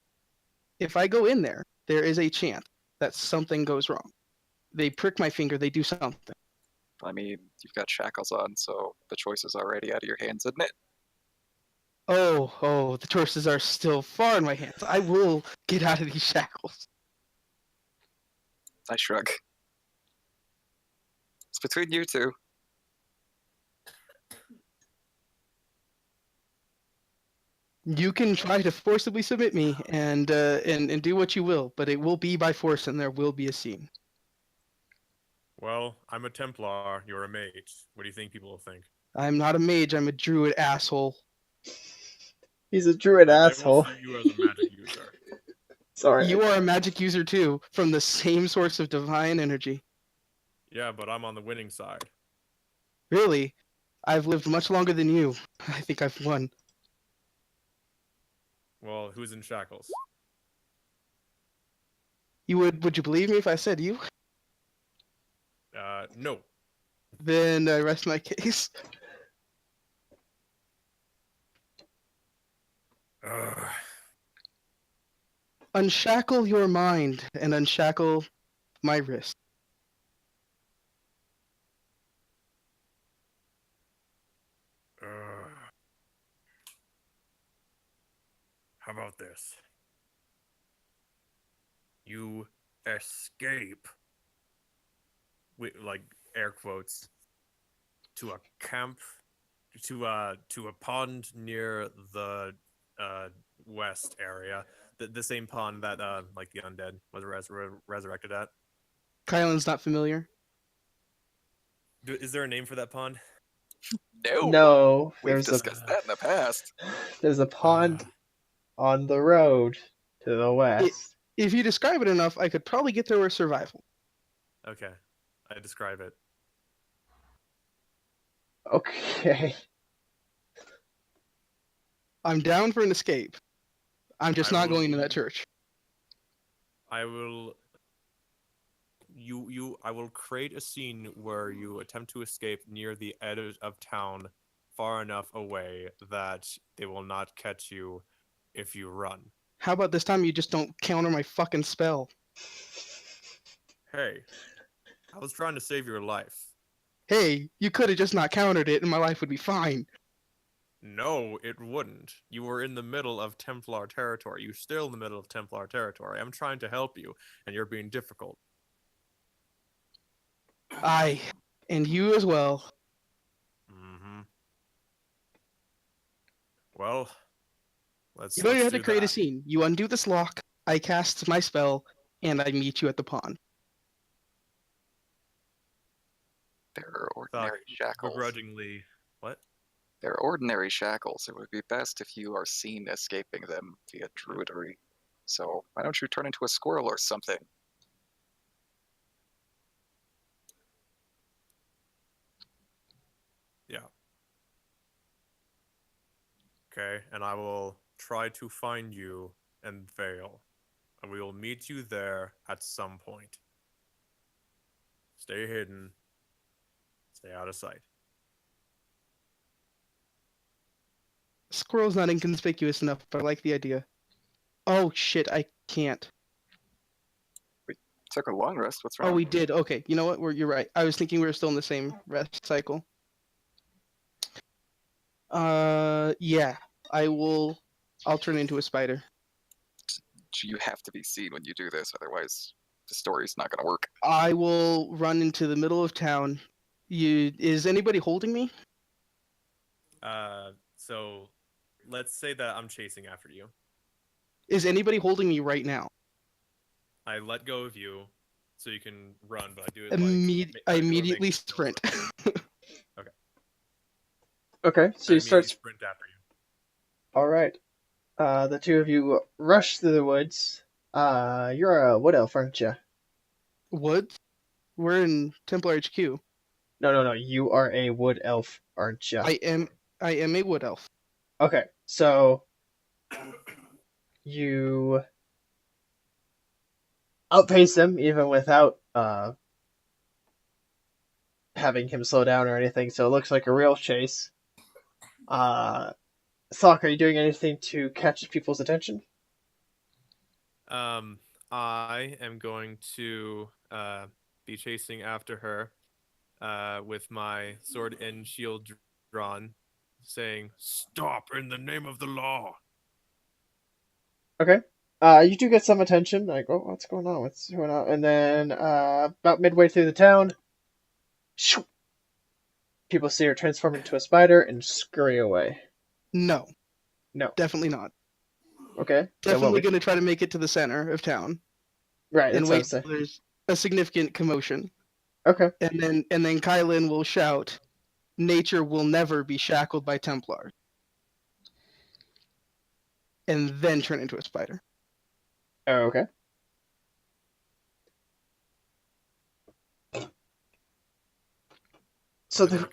If I go in there, there is a chance that something goes wrong. They prick my finger, they do something. I mean, you've got shackles on, so the choice is already out of your hands, isn't it? Oh, the choices are still far in my hands. I will get out of these shackles. I shrug. It's between you two. You can try to forcibly submit me and do what you will, but it will be by force and there will be a scene. Well, I'm a Templar. You're a mage. What do you think people will think? I'm not a mage, I'm a druid, asshole. He's a druid They will asshole. see you as a magic user. Sorry. You are a magic user too, from the same source of divine energy. Yeah, but I'm on the winning side. Really? I've lived much longer than you. I think I've won. Well, who's in shackles? Would you believe me if I said you? No. Then I rest my case. Ugh. Unshackle your mind and unshackle my wrist. how about this? You escape, with like air quotes, to a camp, to a pond near the west area, the same pond that like the undead was resurrected at. Kylan's not familiar. Is there a name for that pond? No, No, we've discussed that in the past. there's a pond on the road to the west. If you describe it enough, I could probably get there with survival. Okay, I describe it. Okay. I'm down for an escape. I'm just I not going to will- that church. I will. I will create a scene where you attempt to escape near the edge of town, far enough away that they will not catch you if you run. How about this time you just don't counter my fucking spell? Hey, I was trying to save your life. Hey, you could have just not countered it and my life would be fine. No, it wouldn't. You were in the middle of Templar territory. You're still in the middle of Templar territory. I'm trying to help you, and you're being difficult. Aye, and you as well. Mm-hmm. Well, let's You don't even have do to create a that. scene. You undo this lock, I cast my spell, and I meet you at the pond. They're Thought ordinary shackles. begrudgingly. What? They're ordinary shackles. It would be best if you are seen escaping them via druidry. So why don't you turn into a squirrel or something? Yeah. Okay, and I will try to find you and Vale. And we will meet you there at some point. Stay hidden. Stay out of sight. Squirrel's not inconspicuous enough, but I like the idea. Oh shit, I can't. Took a long rest. What's wrong? Oh, we did. Okay, you know what? You're right. I was thinking we were still in the same rest cycle. Yeah. I'll turn into a spider. You have to be seen when you do this, otherwise the story's not going to work. I will run into the middle of town. Is anybody holding me? So let's say that I'm chasing after you. Is anybody holding me right now? I let go of you so you can run, but I do it I I do it immediately making sprint. Okay, so I you start. immediately sprint after you. All right. The two of you rush through the woods. You're a wood elf, aren't you? Woods? We're in Templar HQ. No. You are a wood elf, aren't you? I am a wood elf. Okay, so you outpace him even without having him slow down or anything. So it looks like a real chase. Sock, are you doing anything to catch people's attention? I am going to be chasing after her with my sword and shield drawn, saying, "Stop in the name of the law." Okay. You do get some attention, like, oh, what's going on? What's going on? And then, about midway through the town, shoo, people see her transform into a spider and scurry away. No, No. definitely not. Okay. Definitely going to try to make it to the center of town Right, and that's what I'm wait saying. till there's a significant commotion. Okay. And then Kylan will shout, "Nature will never be shackled by Templars." And then turn into a spider. Okay. So I'm the like,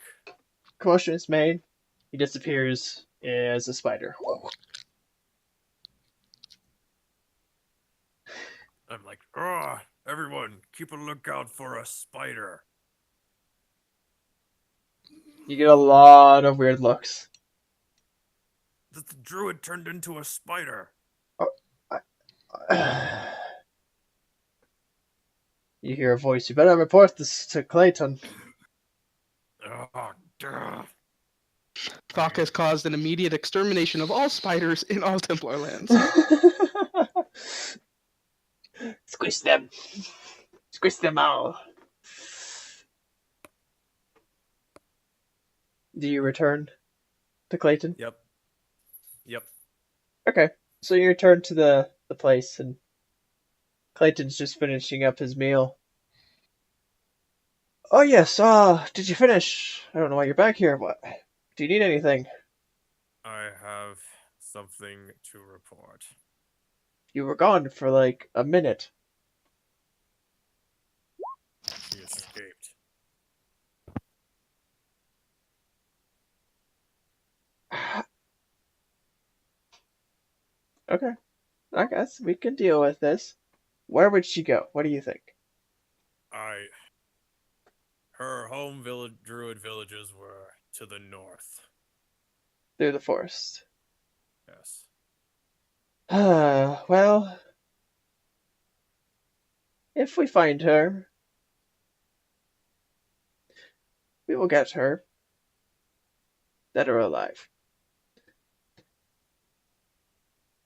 commotion is made. He disappears as a spider. everyone, keep a lookout for a spider. You get a lot of weird looks. The druid turned into a spider. You hear a voice. You better report this to Clayton. Oh, duh. Thok has caused an immediate extermination of all spiders in all Templar lands. Squish them. Squish them all. Do you return to Clayton? Yep. Okay. So you return to the place, and Clayton's just finishing up his meal. Oh yes, did you finish? I don't know why you're back here. What? Do you need anything? I have something to report. You were gone for like a minute. She escaped. Okay. I guess we can deal with this. Where would she go? What do you think? Her home village, druid villages were to the north. Through the forest. Yes. Well, if we find her, we will get her. Dead or alive.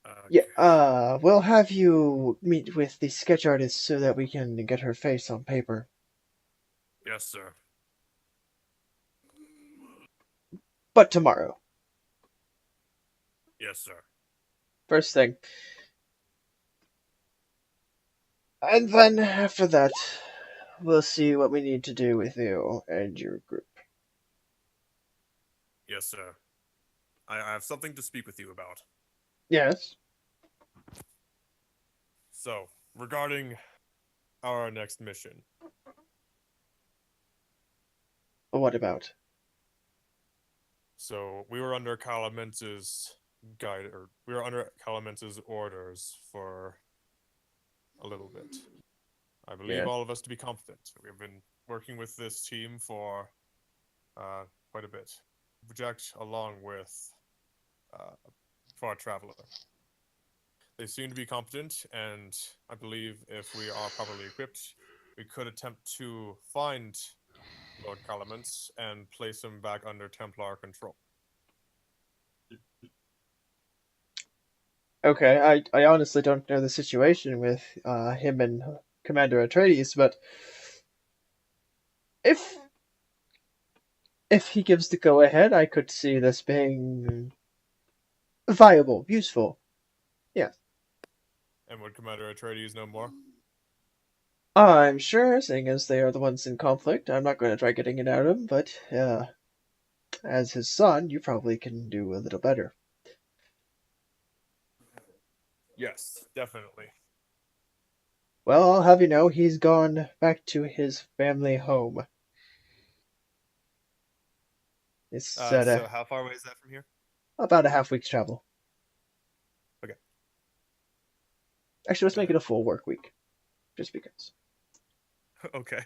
Okay. Yeah, we'll have you meet with the sketch artist so that we can get her face on paper. Yes, sir. But tomorrow. Yes, sir. First thing. And then after that, we'll see what we need to do with you and your group. Yes, sir. I have something to speak with you about. Yes? So, regarding our next mission, What about? so we were under Calament's we were under Calament's orders for a little bit. I believe Yes. all of us to be competent. We've been working with this team for quite a bit. Project along with Far Traveler. They seem to be competent, and I believe if we are properly equipped, we could attempt to find Lord Calamence and place him back under Templar control. Okay, I honestly don't know the situation with him and Commander Atreides, but if he gives the go ahead, I could see this being viable, useful. Yeah. And would Commander Atreides know more? I'm sure, seeing as they are the ones in conflict, I'm not going to try getting it out of him, but as his son, you probably can do a little better. Yes, definitely. Well, I'll have you know, he's gone back to his family home. It's So how far away is that from here? about a half week's travel. Okay. Actually, let's make it a full work week, just because. Okay.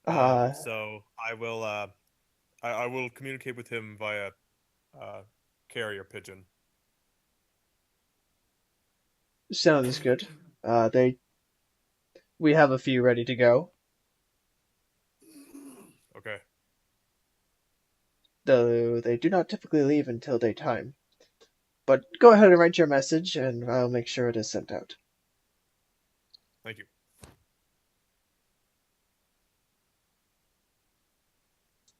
So I will I will communicate with him via carrier pigeon. Sounds good. We have a few ready to go. Okay. Though they do not typically leave until daytime. But go ahead and write your message, and I'll make sure it is sent out. Thank you.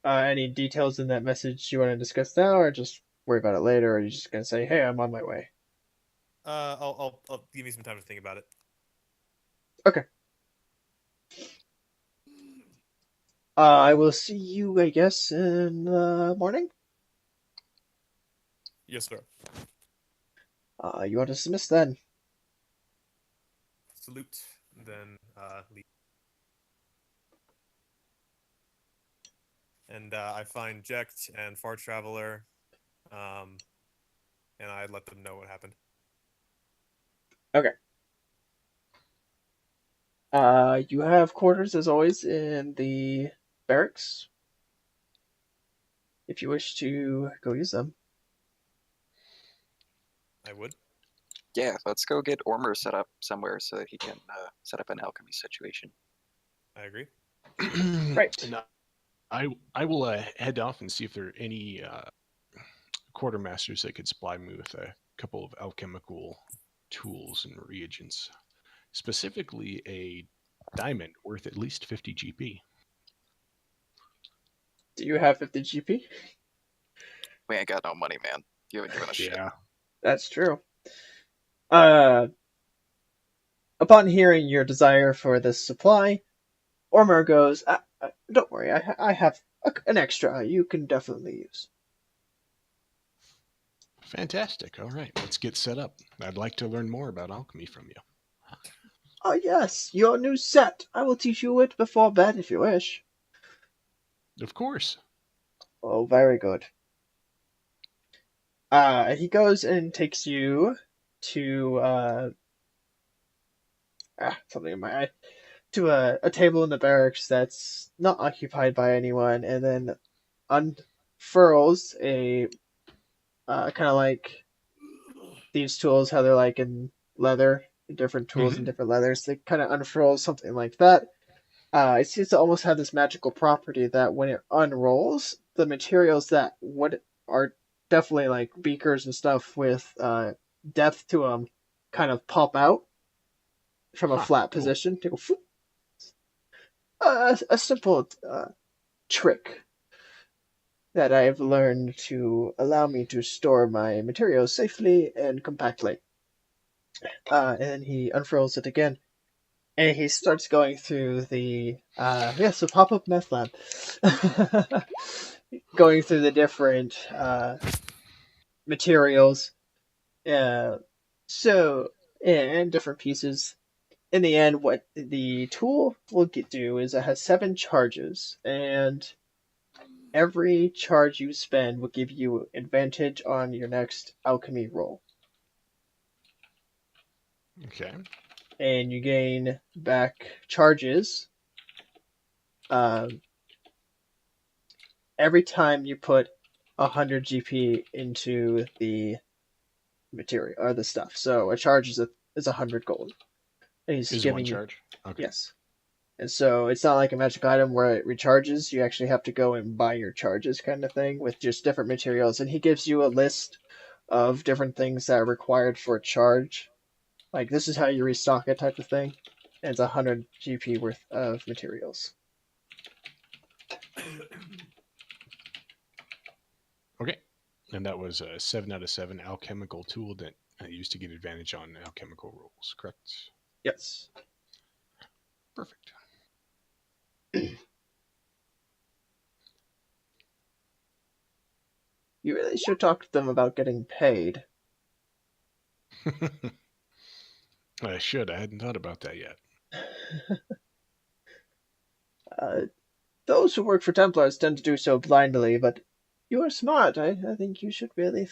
Any details in that message you want to discuss now, or just worry about it later, or are you just gonna say, "Hey, I'm on my way"? I'll give me some time to think about it. Okay. I will see you, I guess, in the morning. Yes, sir. You are dismissed then. Salute. Then leave. And I find Jecht and Far Traveler, and I let them know what happened. Okay. You have quarters, as always, in the barracks. If you wish to go use them. I would. Yeah, let's go get Ormer set up somewhere so that he can set up an alchemy situation. I agree. Right. And I will head off and see if there are any quartermasters that could supply me with a couple of alchemical tools and reagents, specifically a diamond worth at least 50 GP. Do you have 50 GP? We ain't got no money, man. You haven't given a shit. Yeah. That's true. Upon hearing your desire for this supply, Ormer goes, "Don't worry, I have an extra you can definitely use." Fantastic. All right, let's get set up. I'd like to learn more about alchemy from you. Oh yes, your new set. I will teach you it before bed if you wish. Of course. Oh, very good. He goes and takes you to something in my eye, to a table in the barracks that's not occupied by anyone, and then unfurls a kind of like these tools, how they're like in leather, different tools and different leathers. They kind of unfurl something like that. It seems to almost have this magical property that when it unrolls, the materials that would are definitely like beakers and stuff with depth to them kind of pop out from a flat Cool. position. They go, a simple trick that I've learned to allow me to store my materials safely and compactly. And he unfurls it again. And he starts going through the a pop-up meth lab, going through the different materials, and different pieces. In the end, what the tool will do is it has 7 charges, and every charge you spend will give you advantage on your next alchemy roll. Okay. And you gain back charges every time you put 100 GP into the material or the stuff. So a charge is 100 gold. And he's Is giving one you charge? Okay. yes. And so it's not like a magic item where it recharges. You actually have to go and buy your charges kind of thing with just different materials. And he gives you a list of different things that are required for a charge. Like this is how you restock it type of thing. And it's 100 GP worth of materials. Okay. And that was a 7 out of 7 alchemical tool that I used to get advantage on alchemical rolls, correct? Yes. Perfect. You really should talk to them about getting paid. I should. I hadn't thought about that yet. Those who work for Templars tend to do so blindly, but you are smart. I think you should really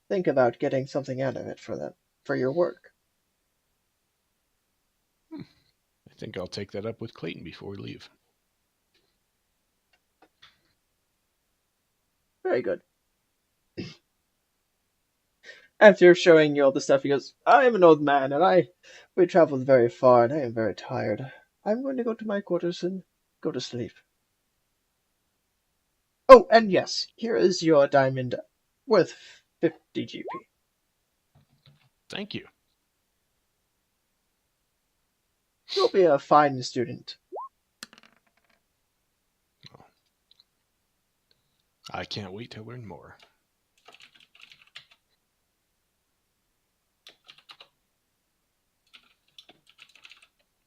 think about getting something out of it for your work. I think I'll take that up with Clayton before we leave. Very good. After showing you all the stuff, he goes, "I am an old man, and we traveled very far, and I am very tired. I'm going to go to my quarters and go to sleep. Oh, and yes, here is your diamond worth 50 GP. Thank you. You'll be a fine student." I can't wait to learn more.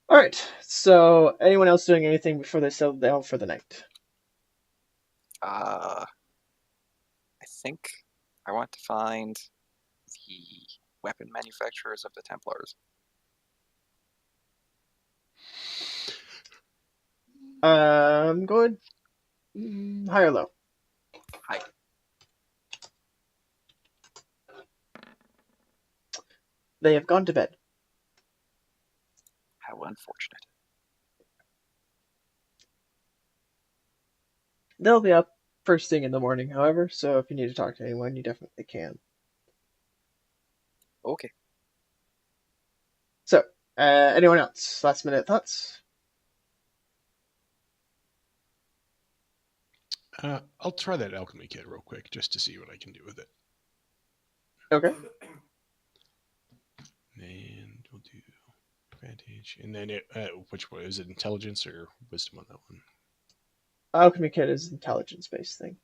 Alright, so anyone else doing anything before they settle down for the night? I think I want to find the weapon manufacturers of the Templars. Go ahead. High or low? High. They have gone to bed. How unfortunate. They'll be up first thing in the morning, however, so if you need to talk to anyone, you definitely can. Okay. So, anyone else? Last minute thoughts? I'll try that alchemy kit real quick just to see what I can do with it. Okay. And we'll do advantage. And then which one is it? Intelligence or wisdom on that one? Alchemy kit is an intelligence-based thing.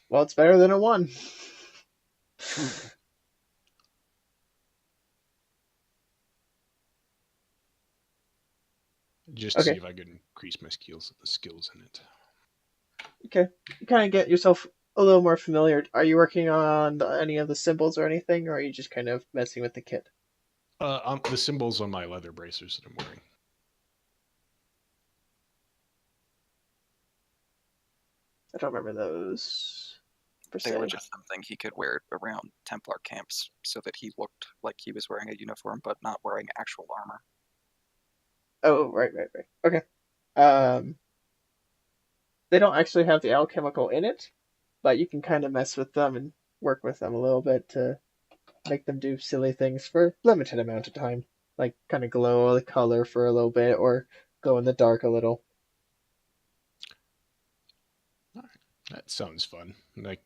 Well, it's better than a 1. True. Just to Okay. see if I can increase my skills in it. Okay. You kind of get yourself a little more familiar. Are you working on any of the symbols or anything, or are you just kind of messing with the kit? The symbols on my leather bracers that I'm wearing. I don't remember those per They were se. just something he could wear around Templar camps so that he looked like he was wearing a uniform but not wearing actual armor. Oh, right. Okay. They don't actually have the alchemical in it, but you can kind of mess with them and work with them a little bit to make them do silly things for a limited amount of time. Like kind of glow the color for a little bit or glow in the dark a little. That sounds fun. Like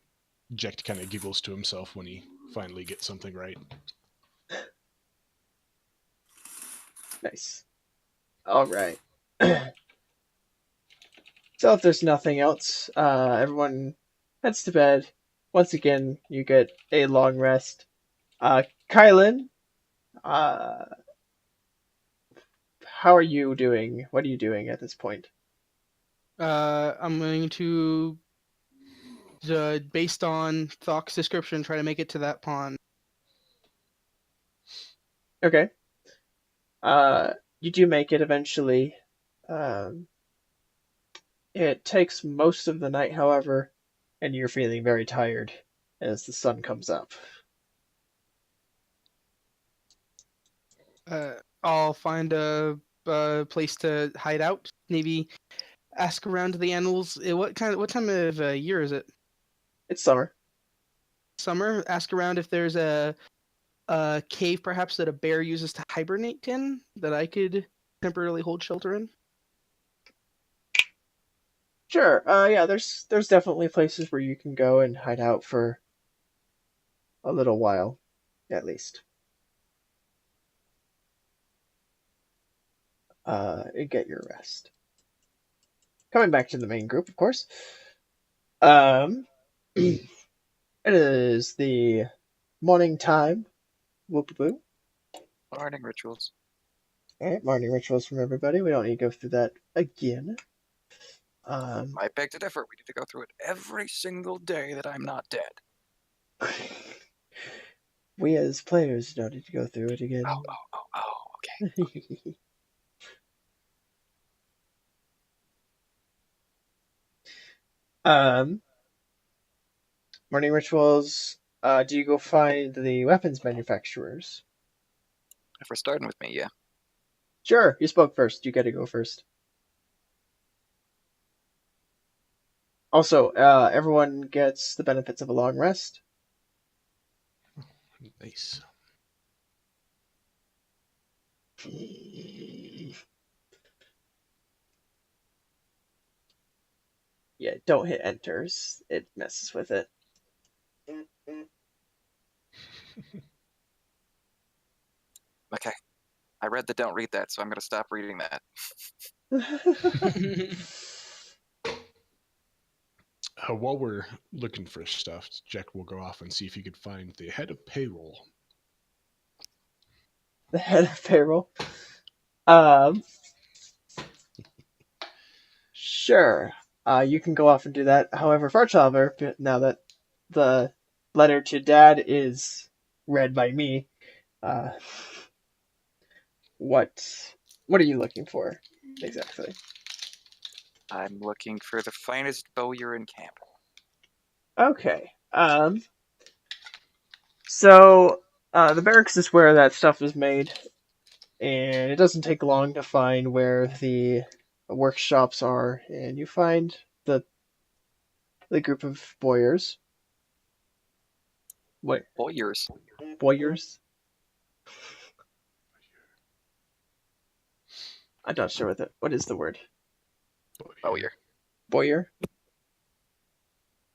Jack kind of giggles to himself when he finally gets something right. Nice. Alright. So if there's nothing else, everyone heads to bed. Once again, you get a long rest. Kylan, uh, how are you doing? What are you doing at this point? I'm going to, based on Thok's description, try to make it to that pond. Okay. You do make it eventually. Um, it takes most of the night, however, and you're feeling very tired as the sun comes up. I'll find a place to hide out. Maybe ask around to the animals. What time of year is it? It's summer. Summer. Ask around if there's a cave perhaps that a bear uses to hibernate in that I could temporarily hold shelter in. Sure. Yeah. There's definitely places where you can go and hide out for a little while, at least. And get your rest. Coming back to the main group, of course. It is the morning time. Whoop-a-boo. Morning rituals. Alright, morning rituals from everybody. We don't need to go through that again. I beg to differ. We need to go through it every single day that I'm not dead. We as players don't need to go through it again. Okay. Morning rituals. Do you go find the weapons manufacturers? If we're starting with me, yeah. Sure, you spoke first. You get to go first. Also, everyone gets the benefits of a long rest. Nice. Yeah, don't hit enters. It messes with it. Okay. I read the don't read that, so I'm going to stop reading that. While we're looking for stuff, Jack will go off and see if he could find the head of payroll. The head of payroll. Sure. You can go off and do that. However, Farchaliver, now that the letter to Dad is read by me, what are you looking for exactly? I'm looking for the finest bowyer in camp. Okay. So the barracks is where that stuff is made, and it doesn't take long to find where the workshops are, and you find the group of bowyers. What? Bowyers. Bowyers? I'm not sure what is the word. Oh, yeah. Boyer.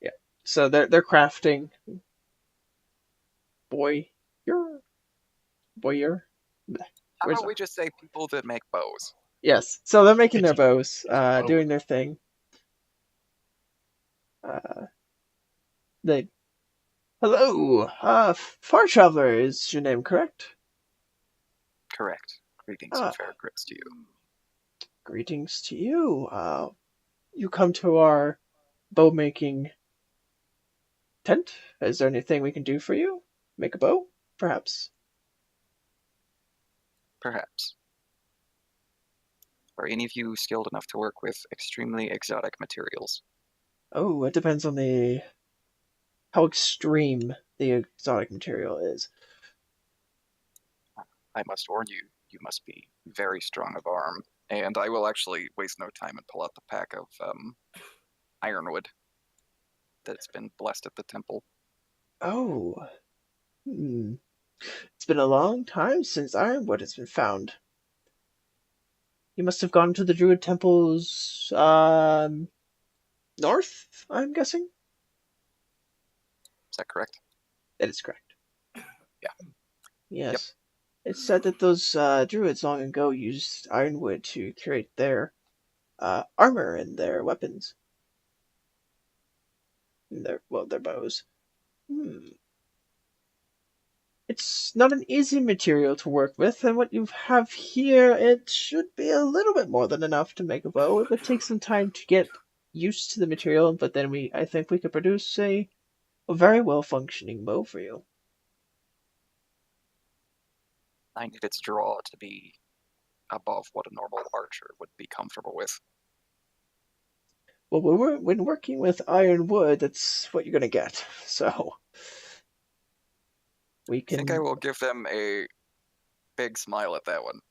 Yeah. So they're crafting. Boyer. Boyer. How Where's about we just say people that make bows? Yes. So they're making their It's bows, bow. doing their thing. They. Hello. Far Traveler is your name, correct? Correct. Greetings and Ah, fair grits to you. greetings to you. You come to our bow making tent. Is there anything we can do for you? Make a bow, perhaps? Perhaps. Are any of you skilled enough to work with extremely exotic materials? Oh, it depends on how extreme the exotic material is. I must warn you, you must be very strong of arm. And I will actually waste no time and pull out the pack of ironwood that's been blessed at the temple. Oh, it's been a long time since ironwood has been found. You must have gone to the Druid temples, north, I'm guessing? Is that correct? That is correct. Yeah. Yes. It's said that those druids long ago used ironwood to create their armor and their weapons. And their bows. It's not an easy material to work with, and what you have here, it should be a little bit more than enough to make a bow. It would take some time to get used to the material, but then I think we could produce a very well-functioning bow for you. I need its draw to be above what a normal archer would be comfortable with. Well, when working with iron wood, that's what you're gonna get. So we I can. think I will give them a big smile at that one.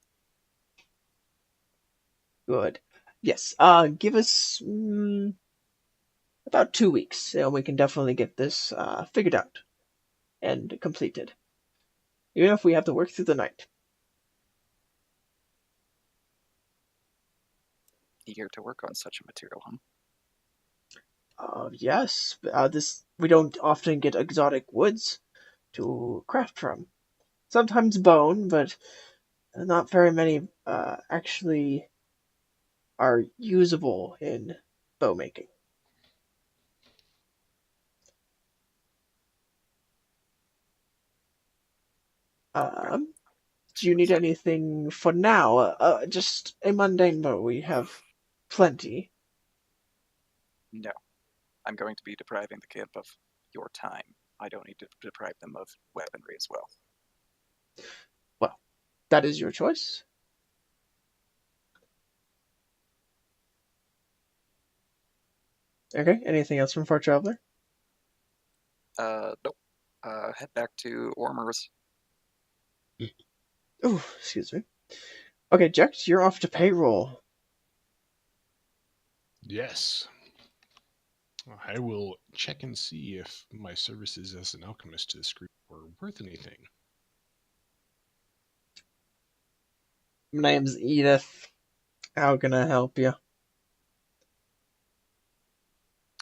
Good. Yes. Give us about 2 weeks, and we can definitely get this figured out and completed. Even if we have to work through the night. Eager to work on such a material, huh? Yes. This we don't often get exotic woods to craft from. Sometimes bone, but not very many actually are usable in bow making. Do you need anything for now? Just a mundane bow. We have plenty. No. I'm going to be depriving the camp of your time. I don't need to deprive them of weaponry as well. Well, that is your choice. Okay, anything else from Far Traveler? Nope. Head back to Ormer's. Oh, excuse me. Okay, Jex, you're off to payroll. Yes. I will check and see if my services as an alchemist to this group were worth anything. My name's Edith. How can I help you?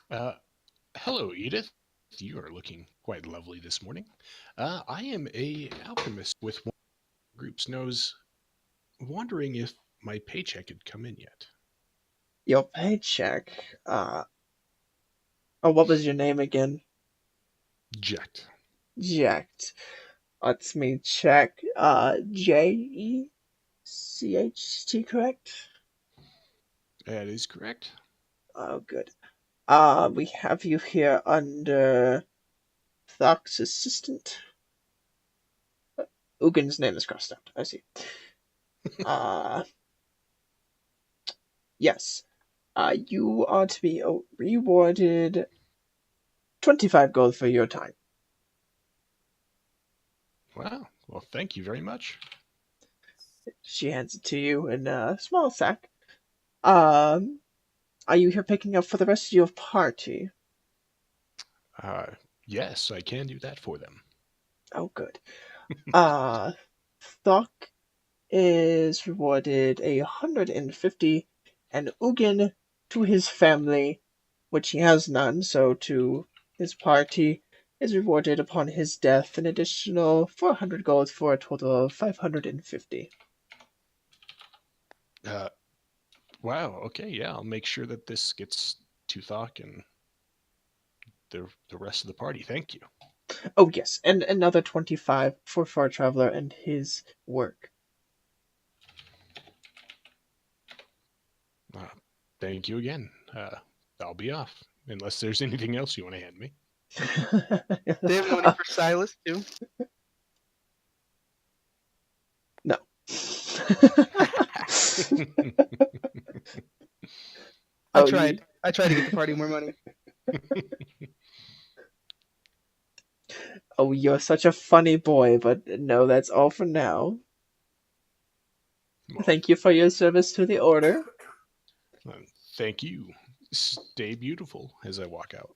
Hello, Edith. You are looking quite lovely this morning. I am a alchemist with one of the group's nose, wondering if my paycheck had come in yet. Your paycheck. Oh, what was your name again? Ject. Jacked. Let me check. Jecht, correct? That is correct. Oh, good. We have you here under Thok's assistant. Ugin's name is crossed out. I see. Yes. You are to be rewarded 25 gold for your time. Wow. Well, thank you very much. She hands it to you in a small sack. Are you here picking up for the rest of your party? Yes, I can do that for them. Oh, good. Thok is rewarded 150, and Ugin to his family, which he has none, so to his party is rewarded upon his death an additional 400 gold for a total of 550. Wow. Okay. Yeah, I'll make sure that this gets to Thok and the rest of the party. Thank you. Oh, yes, and another 25 for Far Traveler and his work. Thank you again. I'll be off unless there's anything else you want to hand me. They have money for Silas too. No. I Oh, tried. I tried to get the party more money. Oh, you're such a funny boy, but no, that's all for now. Well, Thank you for your service to the order. thank you. Stay beautiful as I walk out.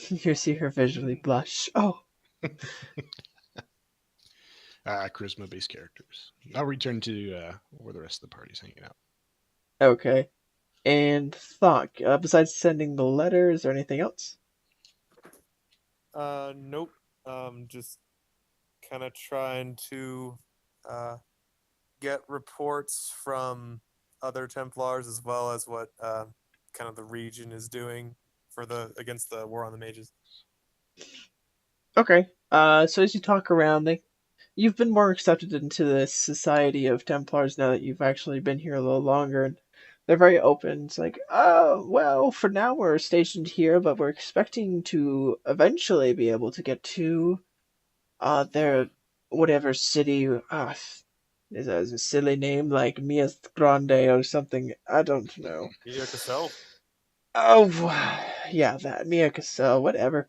You see her visually blush. Oh, Charisma-based characters. I'll return to where the rest of the party's hanging out. okay. And Thok, besides sending the letter, is there anything else? Nope. Just kind of trying to get reports from other Templars as well as what kind of the region is doing for against the war on the mages. Okay. So as you talk around, you've been more accepted into the society of Templars now that you've actually been here a little longer, and they're very open. It's like, oh, well, for now we're stationed here, but we're expecting to eventually be able to get to their whatever city. Is a silly name like Mias Grande or something. I don't know. Mia Cassell. Oh, yeah, that Mia Cassell, whatever.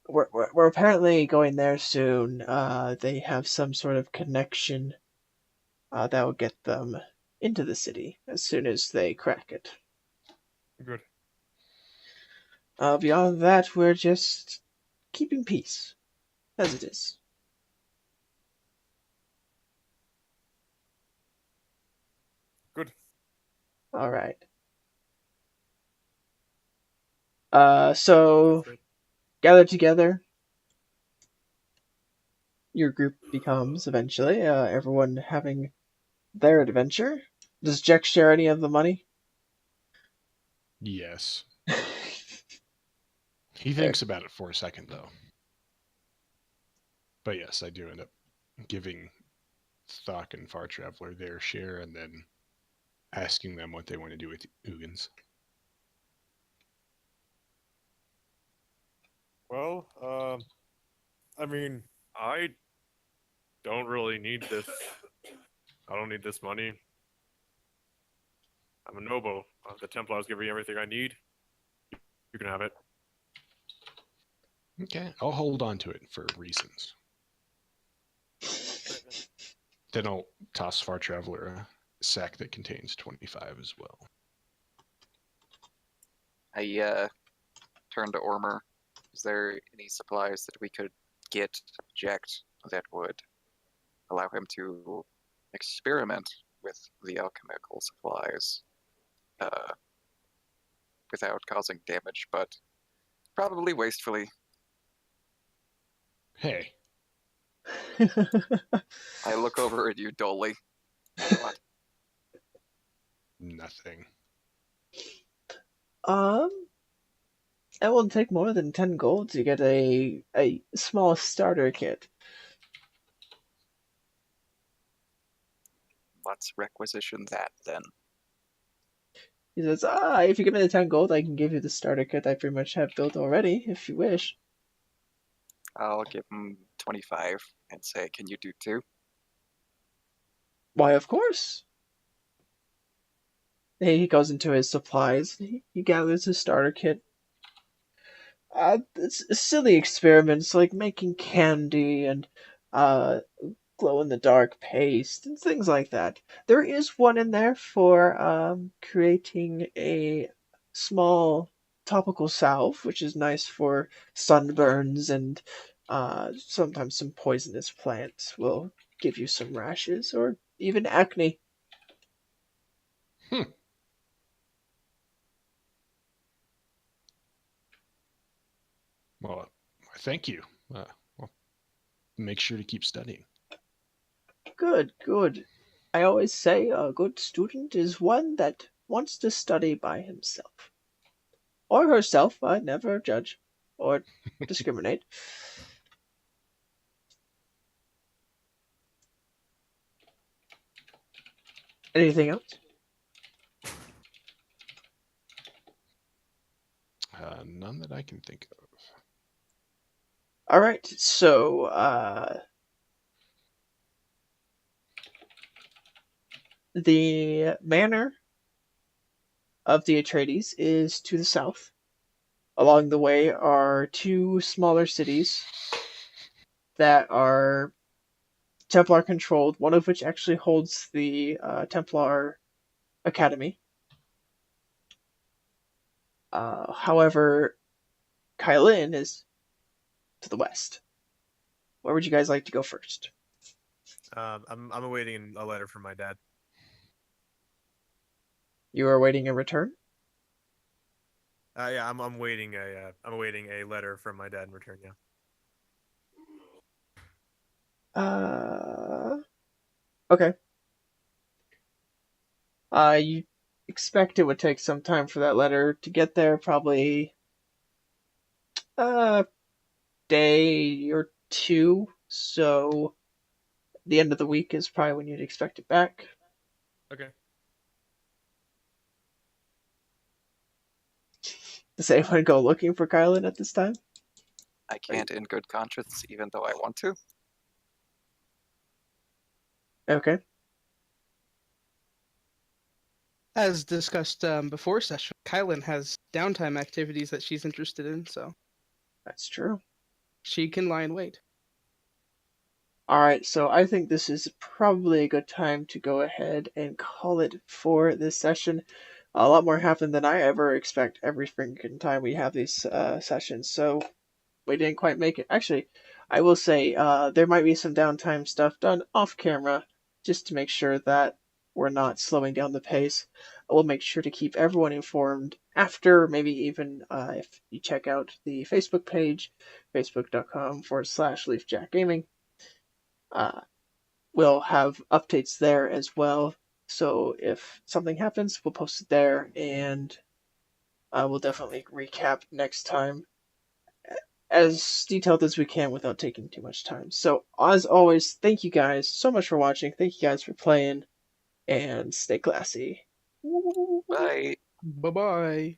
We're apparently going there soon. They have some sort of connection that will get them into the city as soon as they crack it. Good. Beyond that, we're just keeping peace, as it is. Good. All right. So Great. gathered together, your group becomes eventually everyone having their adventure. Does Jack share any of the money? Yes. He thinks about it for a second, though. But yes, I do end up giving Thok and Far Traveler their share and then asking them what they want to do with Ugins. Well, I mean, I don't really need this. I don't need this money. I'm a noble. The Templars give me everything I need. You can have it. Okay, I'll hold on to it for reasons. Then I'll toss Far Traveler a sack that contains 25 as well. I turn to Ormer. Is there any supplies that we could get Jacked that would allow him to experiment with the alchemical supplies without causing damage, but probably wastefully? Hey, I look over at you dully. What? nothing. It won't take more than 10 gold to get a small starter kit. Let's requisition that then. He says, if you give me the 10 gold, I can give you the starter kit I pretty much have built already, if you wish. I'll give him 25 and say, can you do 2? Why, of course. He goes into his supplies. He gathers his starter kit. It's silly experiments like making candy and glow-in-the-dark paste and things like that. There is one in there for creating a small topical salve, which is nice for sunburns and sometimes some poisonous plants will give you some rashes or even acne. Well, thank you. I'll make sure to keep studying. Good, good. I always say a good student is one that wants to study by himself. Or herself. I never judge or discriminate. Anything else? None that I can think of. All right, so the manor of the Atreides is to the south. Along the way are two smaller cities that are Templar controlled, one of which actually holds the Templar Academy. However, Kylin is to the west. Where would you guys like to go first? I'm awaiting a letter from my dad. You are awaiting a return? Yeah, I'm awaiting a letter from my dad in return. Yeah. Okay. You expect it would take some time for that letter to get there, probably a day or two. So the end of the week is probably when you'd expect it back. Okay. Does anyone go looking for Kylan at this time? I can't in good conscience, even though I want to. Okay. As discussed before session, Kylan has downtime activities that she's interested in, so That's true. she can lie in wait. Alright, so I think this is probably a good time to go ahead and call it for this session. A lot more happened than I ever expect every freaking time we have these sessions, so we didn't quite make it. Actually, I will say there might be some downtime stuff done off camera just to make sure that we're not slowing down the pace. We'll make sure to keep everyone informed after, maybe even if you check out the Facebook page, facebook.com/LeafJackGaming. We'll have updates there as well. So if something happens, we'll post it there, and we'll definitely recap next time as detailed as we can without taking too much time. So, as always, thank you guys so much for watching. Thank you guys for playing, and stay classy. Bye. Bye-bye.